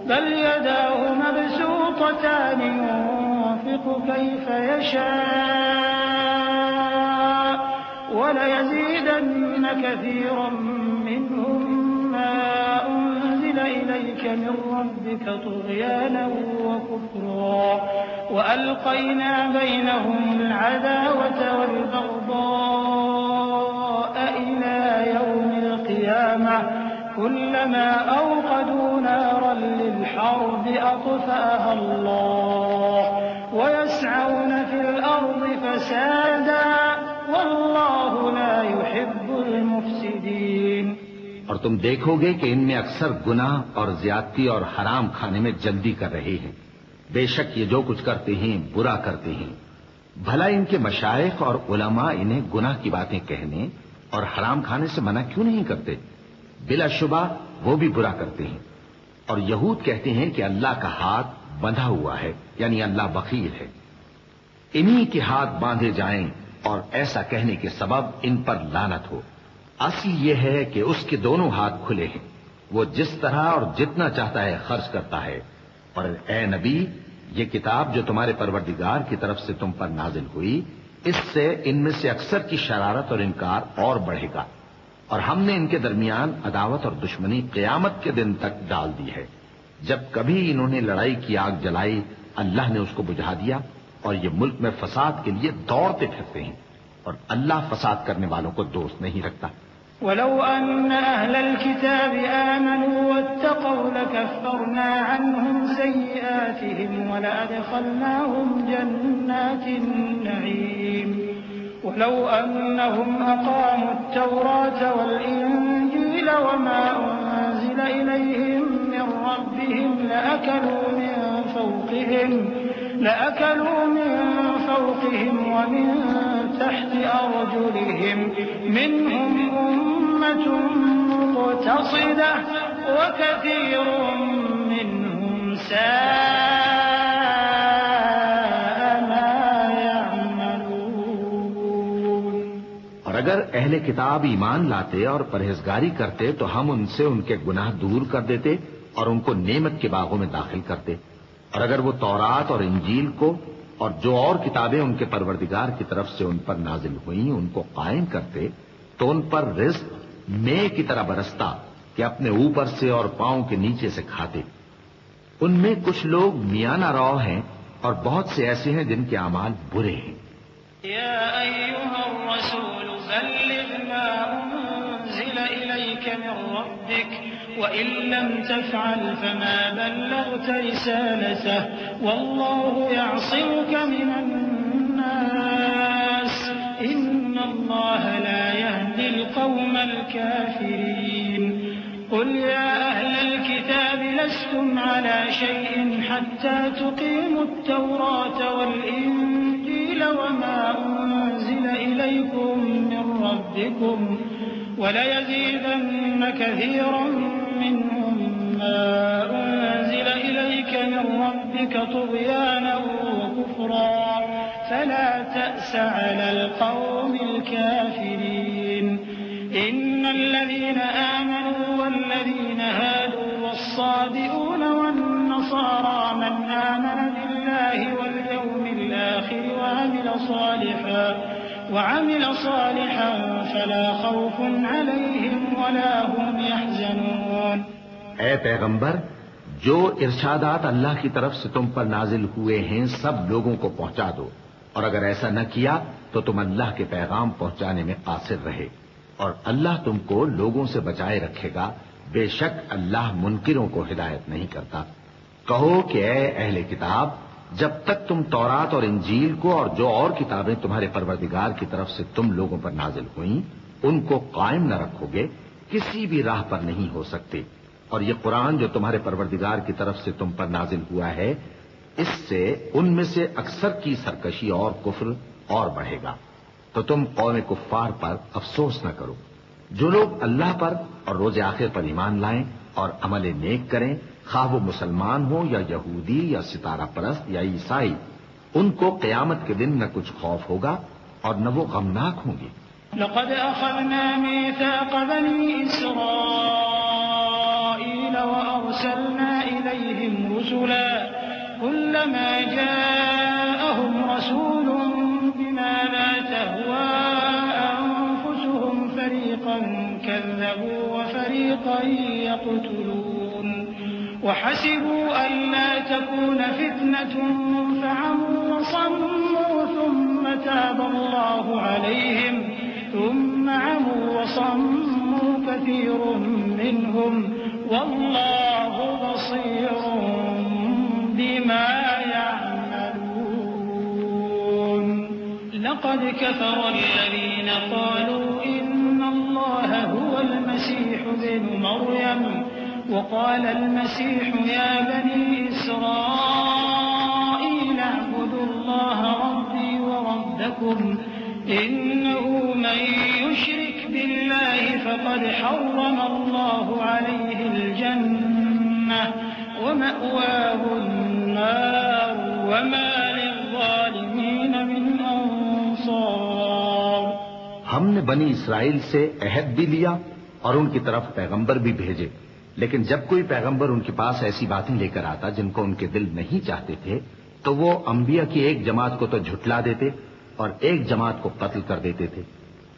بل يداه مبسوطتان ينفق كيف يشاء وليزيدن كثيرا منهم ما أنزل إليك من ربك طغيانا وكفرا وألقينا بينهم العداوة والبغضاء إلى يوم القيامة كلما أوقدوا نارا للحرب أطفأها الله ويسعون في الأرض فسادا والله لا يحب المفسدين. اور تم دیکھو گے کہ ان میں اکثر گناہ اور زیادتی اور حرام کھانے میں جلدی کر رہے ہیں. بے شک یہ جو کچھ کرتے ہیں برا کرتے ہیں. بھلا ان کے مشائخ اور علماء انہیں گناہ کی باتیں کہنے اور حرام کھانے سے منع کیوں نہیں کرتے؟ بلا شبہ وہ بھی برا کرتے ہیں. اور یہود کہتے ہیں کہ اللہ کا ہاتھ بندھا ہوا ہے یعنی اللہ بخیل ہے. انہی کے ہاتھ باندھے جائیں اور ایسا کہنے کے سبب ان پر لعنت ہو. اصل یہ ہے کہ اس کے دونوں ہاتھ کھلے ہیں. وہ جس طرح اور جتنا چاہتا ہے خرچ کرتا ہے. اور اے نبی یہ کتاب جو تمہارے پروردگار کی طرف سے تم پر نازل ہوئی اس سے ان میں سے اکثر کی شرارت اور انکار اور بڑھے گا اور ہم نے ان کے درمیان عداوت اور دشمنی قیامت کے دن تک ڈال دی ہے. جب کبھی انہوں نے لڑائی کی آگ جلائی اللہ نے اس کو بجھا دیا اور یہ ملک میں فساد کے لیے دوڑتے پھرتے ہیں اور اللہ فساد کرنے والوں کو دوست نہیں رکھتا. ولو أن أهل الكتاب آمنوا واتقوا لكفرنا عنهم سيئاتهم ولأدخلناهم جنات النعيم. ولو أنهم أقاموا التوراة والإنجيل وما أنزل إليهم من ربهم لأكلوا من فوقهم ومن تحت أرجلهم منهم أمة مقتصدة وكثير منهم ساء ما يعملون. اور اگر اہل کتاب ایمان لاتے اور پرہیزگاری کرتے تو ہم ان سے ان کے گناہ دور کر دیتے اور ان کو نعمت کے باغوں میں داخل کرتے. اور اگر وہ تورات اور انجیل کو اور جو اور کتابیں ان کے پروردگار کی طرف سے ان پر نازل ہوئیں ان کو قائم کرتے تو ان پر رزق مے کی طرح برستا کہ اپنے اوپر سے اور پاؤں کے نیچے سے کھاتے. ان میں کچھ لوگ میانہ رو ہیں اور بہت سے ایسے ہیں جن کے اعمال برے ہیں. یا ایھا الرسول بلغ ما أنزل إليك من ربك وإن لم تفعل فما بلغت رسالته والله يعصمك من الناس إن الله لا يهدي القوم الكافرين قل يا أهل الكتاب لستم على شيء حتى تقيموا التوراة والإنجيل وما أنزل إليكم من ربكم وليزيدن كثيرا منهم ما أنزل إليك من ربك طغيانا وكفرا فلا تأس على القوم الكافرين إن الذين آمنوا والذين هادوا والصابئون والنصارى من آمن بالله واليوم الآخر وعمل صالحا فلا خوف عليهم ولا هم يحزنون. اے پیغمبر، جو ارشادات اللہ کی طرف سے تم پر نازل ہوئے ہیں سب لوگوں کو پہنچا دو، اور اگر ایسا نہ کیا تو تم اللہ کے پیغام پہنچانے میں قاصر رہے، اور اللہ تم کو لوگوں سے بچائے رکھے گا، بے شک اللہ منکروں کو ہدایت نہیں کرتا۔ کہو کہ اے اہل کتاب، جب تک تم تورات اور انجیل کو اور جو اور کتابیں تمہارے پروردگار کی طرف سے تم لوگوں پر نازل ہوئیں ان کو قائم نہ رکھو گے، کسی بھی راہ پر نہیں ہو سکتے، اور یہ قرآن جو تمہارے پروردگار کی طرف سے تم پر نازل ہوا ہے اس سے ان میں سے اکثر کی سرکشی اور کفر اور بڑھے گا، تو تم قوم کفار پر افسوس نہ کرو۔ جو لوگ اللہ پر اور روز آخر پر ایمان لائیں اور عمل نیک کریں، خواہ وہ مسلمان ہو یا یہودی یا ستارہ پرست یا عیسائی، ان کو قیامت کے دن نہ کچھ خوف ہوگا اور نہ وہ غمناک ہوں گے۔ لقد أخذنا ميثاق بني إسرائيل وأرسلنا إليهم رسلا كلما جاءهم رسول بما لا تهوى أنفسهم فريقا كذبوا وفريقا يقتلون وحسبوا ألا تكون فتنة فعموا وصموا ثم تاب الله عليهم ثم عموا وصموا كثير منهم والله بصير بما يعملون. لقد كفر الذين قالوا إن الله هو المسيح ابن مريم وقال المسيح يا بني إسرائيل اعبدوا الله ربي وربكم إنه من يشرك بالله فقد حرم الله عليه الجنة ومأواه النار وما للظالمين من أنصار. ہم نے بنی اسرائیل سے عہد بھی لیا اور ان کی طرف پیغمبر بھی بھیجے، لیکن جب کوئی پیغمبر ان کے پاس ایسی باتیں لے کر آتا جن کو ان کے دل نہیں چاہتے تھے تو وہ انبیاء کی ایک جماعت کو تو جھٹلا دیتے اور ایک جماعت کو قتل کر دیتے تھے،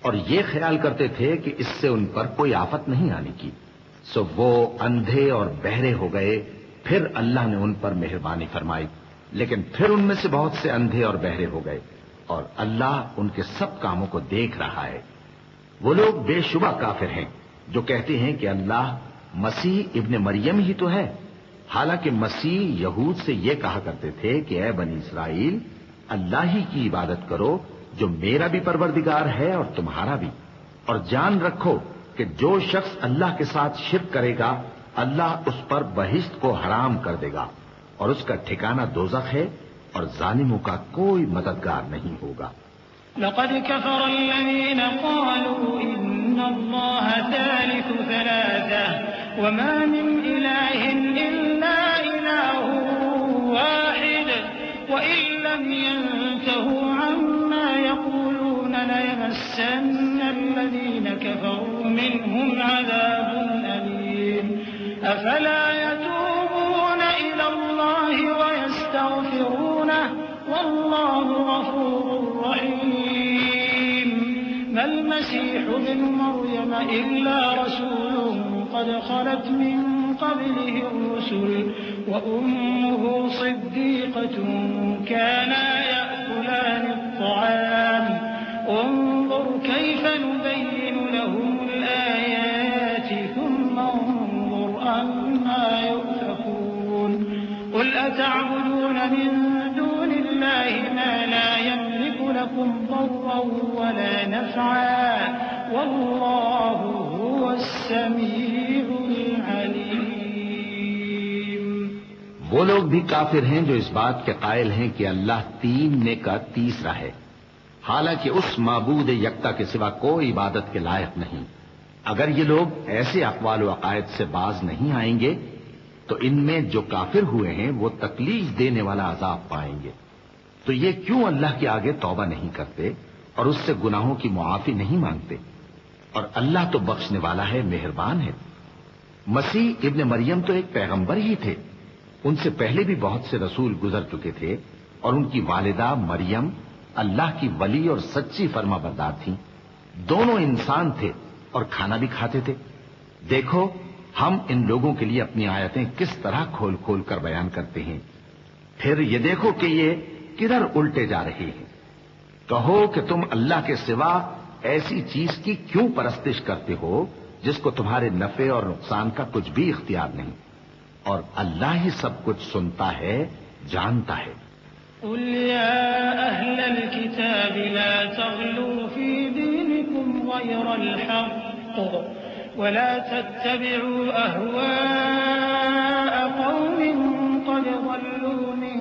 اور یہ خیال کرتے تھے کہ اس سے ان پر کوئی آفت نہیں آنے کی، سو وہ اندھے اور بہرے ہو گئے۔ پھر اللہ نے ان پر مہربانی فرمائی، لیکن پھر ان میں سے بہت سے اندھے اور بہرے ہو گئے، اور اللہ ان کے سب کاموں کو دیکھ رہا ہے۔ وہ لوگ بے شبہ کافر ہیں جو کہتے ہیں کہ اللہ مسیح ابن مریم ہی تو ہے، حالانکہ مسیح یہود سے یہ کہا کرتے تھے کہ اے بنی اسرائیل، اللہ ہی کی عبادت کرو جو میرا بھی پروردگار ہے اور تمہارا بھی، اور جان رکھو کہ جو شخص اللہ کے ساتھ شرک کرے گا اللہ اس پر بہشت کو حرام کر دے گا، اور اس کا ٹھکانہ دوزخ ہے، اور ظالموں کا کوئی مددگار نہیں ہوگا۔ لقد كفر الذين قالوا إن الله ثالث ثلاثة وما من إله إلا إله واحد وإن لم ينتهوا عما يقولون ليمسن الذين كفروا منهم عذاب أليم. أفلا يتوبون إلى الله ويستغفرونه والله غفور رحيم. ما المسيح ابن مريم إلا رسول قد خلت من قبله الرسل وأمه صديقة كانا يأكلان الطعام انظر كيف نبين لهم الآيات ثم انظر أنا يؤفكون قل أتعبدون من دون الله ما لا يملك لكم ضرا ولا نفعا والله هو السميع العليم۔ وہ لوگ بھی کافر ہیں جو اس بات کے قائل ہیں کہ اللہ تین میں کا تیسرا ہے، حالانکہ اس معبود یکتا کے سوا کوئی عبادت کے لائق نہیں۔ اگر یہ لوگ ایسے اقوال و عقائد سے باز نہیں آئیں گے تو ان میں جو کافر ہوئے ہیں وہ تکلیف دینے والا عذاب پائیں گے۔ تو یہ کیوں اللہ کے آگے توبہ نہیں کرتے اور اس سے گناہوں کی معافی نہیں مانگتے؟ اور اللہ تو بخشنے والا ہے، مہربان ہے۔ مسیح ابن مریم تو ایک پیغمبر ہی تھے، ان سے پہلے بھی بہت سے رسول گزر چکے تھے، اور ان کی والدہ مریم اللہ کی ولی اور سچی فرما بردار تھیں۔ دونوں انسان تھے اور کھانا بھی کھاتے تھے۔ دیکھو ہم ان لوگوں کے لیے اپنی آیتیں کس طرح کھول کھول کر بیان کرتے ہیں، پھر یہ دیکھو کہ یہ کدھر الٹے جا رہے ہیں۔ کہو کہ تم اللہ کے سوا ایسی چیز کی کیوں پرستش کرتے ہو جس کو تمہارے نفع اور نقصان کا کچھ بھی اختیار نہیں، اور اللہ ہی سب کچھ سنتا ہے، جانتا ہے۔ قل يا أهل الكتاب لا تغلوا في دينكم غير الحق ولا تتبعوا أهواء قوم قد ضلوا من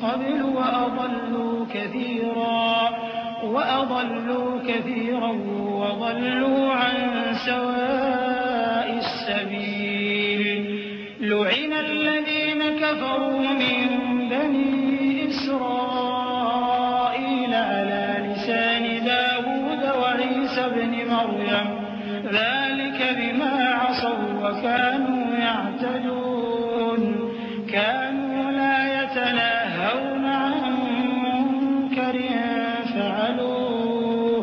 قبل وأضلوا كثيرا وضلوا عن سواء السبيل لعن الذين كفروا من بني إسرائيل على لسان داود وعيسى ابن مريم ذلك بما عصوا وكانوا يعتدون كانوا لا يتناهون عن منكر فعلوه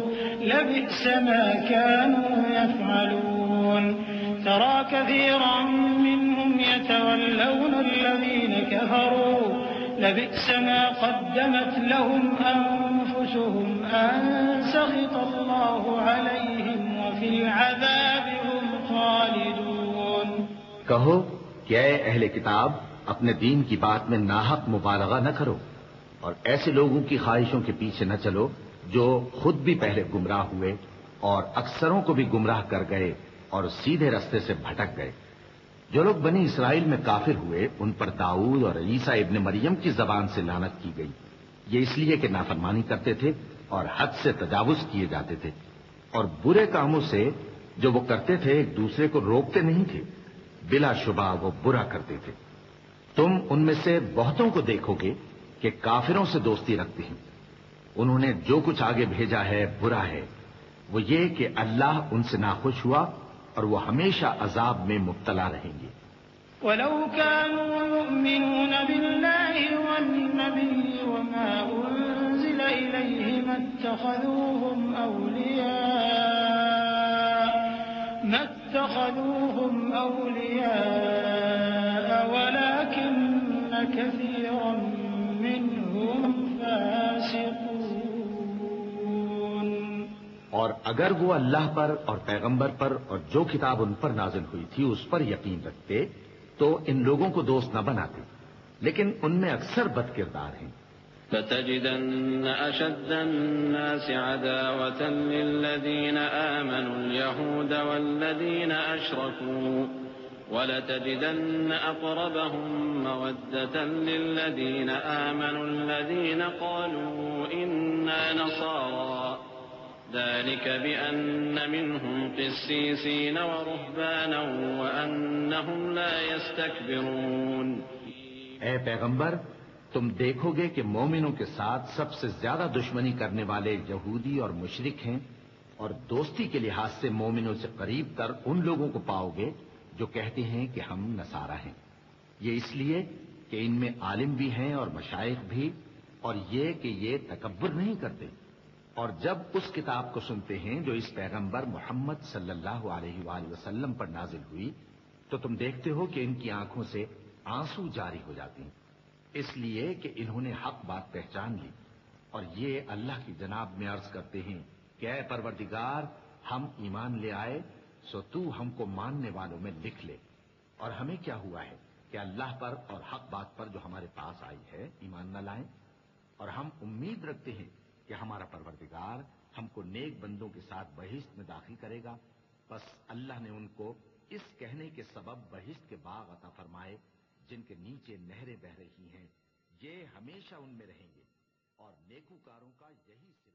لبئس ما كانوا يفعلون ترى كثيرا منهم يتولون الذين كفروا لبئس ما قدمت لهم أنفسهم أن سخط الله عليهم وفي العذاب هم خالدون۔ کہو کہ اے اہل کتاب اپنے دین کی بات میں ناحق مبالغہ نہ کرو، اور ایسے لوگوں کی خواہشوں کے پیچھے نہ چلو جو خود بھی پہلے گمراہ ہوئے اور اکثروں کو بھی گمراہ کر گئے اور سیدھے رستے سے بھٹک گئے۔ جو لوگ بنی اسرائیل میں کافر ہوئے ان پر داؤد اور عیسیٰ ابن مریم کی زبان سے لعنت کی گئی، یہ اس لیے کہ نافرمانی کرتے تھے اور حد سے تجاوز کیے جاتے تھے، اور برے کاموں سے جو وہ کرتے تھے ایک دوسرے کو روکتے نہیں تھے، بلا شبہ وہ برا کرتے تھے۔ تم ان میں سے بہتوں کو دیکھو گے کہ کافروں سے دوستی رکھتے ہیں، انہوں نے جو کچھ آگے بھیجا ہے برا ہے، وہ یہ کہ اللہ ان سے ناخوش ہوا اور وہ ہمیشہ عذاب میں مبتلا رہیں گے۔ ولو كانوا يؤمنون بالله والنبي وما أنزل إليه ما اتخذوهم أولياء ولكن كثيرا منهم فاسقون۔ اور اگر وہ اللہ پر اور پیغمبر پر اور جو کتاب ان پر نازل ہوئی تھی اس پر یقین رکھتے تو ان لوگوں کو دوست نہ بناتے، لیکن ان میں اکثر بد کردار ہیں۔ لَتَجِدَنَّ أَشَدَّ النَّاسِ عَدَاوَةً لِلَّذِينَ آمَنُوا الْيَهُودَ وَالَّذِينَ أَشْرَكُوا وَلَتَجِدَنَّ أَقْرَبَهُم مَّوَدَّةً لِلَّذِينَ آمَنُوا الَّذِينَ قَالُوا إِنَّا نَصَارَىٰ ذلك بأن منهم قسيسين ورهبانا وأنهم لا يستكبرون۔ اے پیغمبر تم دیکھو گے کہ مومنوں کے ساتھ سب سے زیادہ دشمنی کرنے والے یہودی اور مشرک ہیں، اور دوستی کے لحاظ سے مومنوں سے قریب تر ان لوگوں کو پاؤ گے جو کہتے ہیں کہ ہم نصارہ ہیں، یہ اس لیے کہ ان میں عالم بھی ہیں اور مشائخ بھی، اور یہ کہ یہ تکبر نہیں کرتے۔ اور جب اس کتاب کو سنتے ہیں جو اس پیغمبر محمد صلی اللہ علیہ وآلہ وسلم پر نازل ہوئی تو تم دیکھتے ہو کہ ان کی آنکھوں سے آنسو جاری ہو جاتے ہیں، اس لیے کہ انہوں نے حق بات پہچان لی، اور یہ اللہ کی جناب میں عرض کرتے ہیں کہ اے پروردگار ہم ایمان لے آئے سو تو ہم کو ماننے والوں میں لکھ لے، اور ہمیں کیا ہوا ہے کہ اللہ پر اور حق بات پر جو ہمارے پاس آئی ہے ایمان نہ لائیں، اور ہم امید رکھتے ہیں کہ ہمارا پروردگار ہم کو نیک بندوں کے ساتھ بہشت میں داخل کرے گا۔ بس اللہ نے ان کو اس کہنے کے سبب بہشت کے باغ عطا فرمائے جن کے نیچے نہریں بہہ رہی ہیں، یہ ہمیشہ ان میں رہیں گے، اور نیکوکاروں کا یہی صفت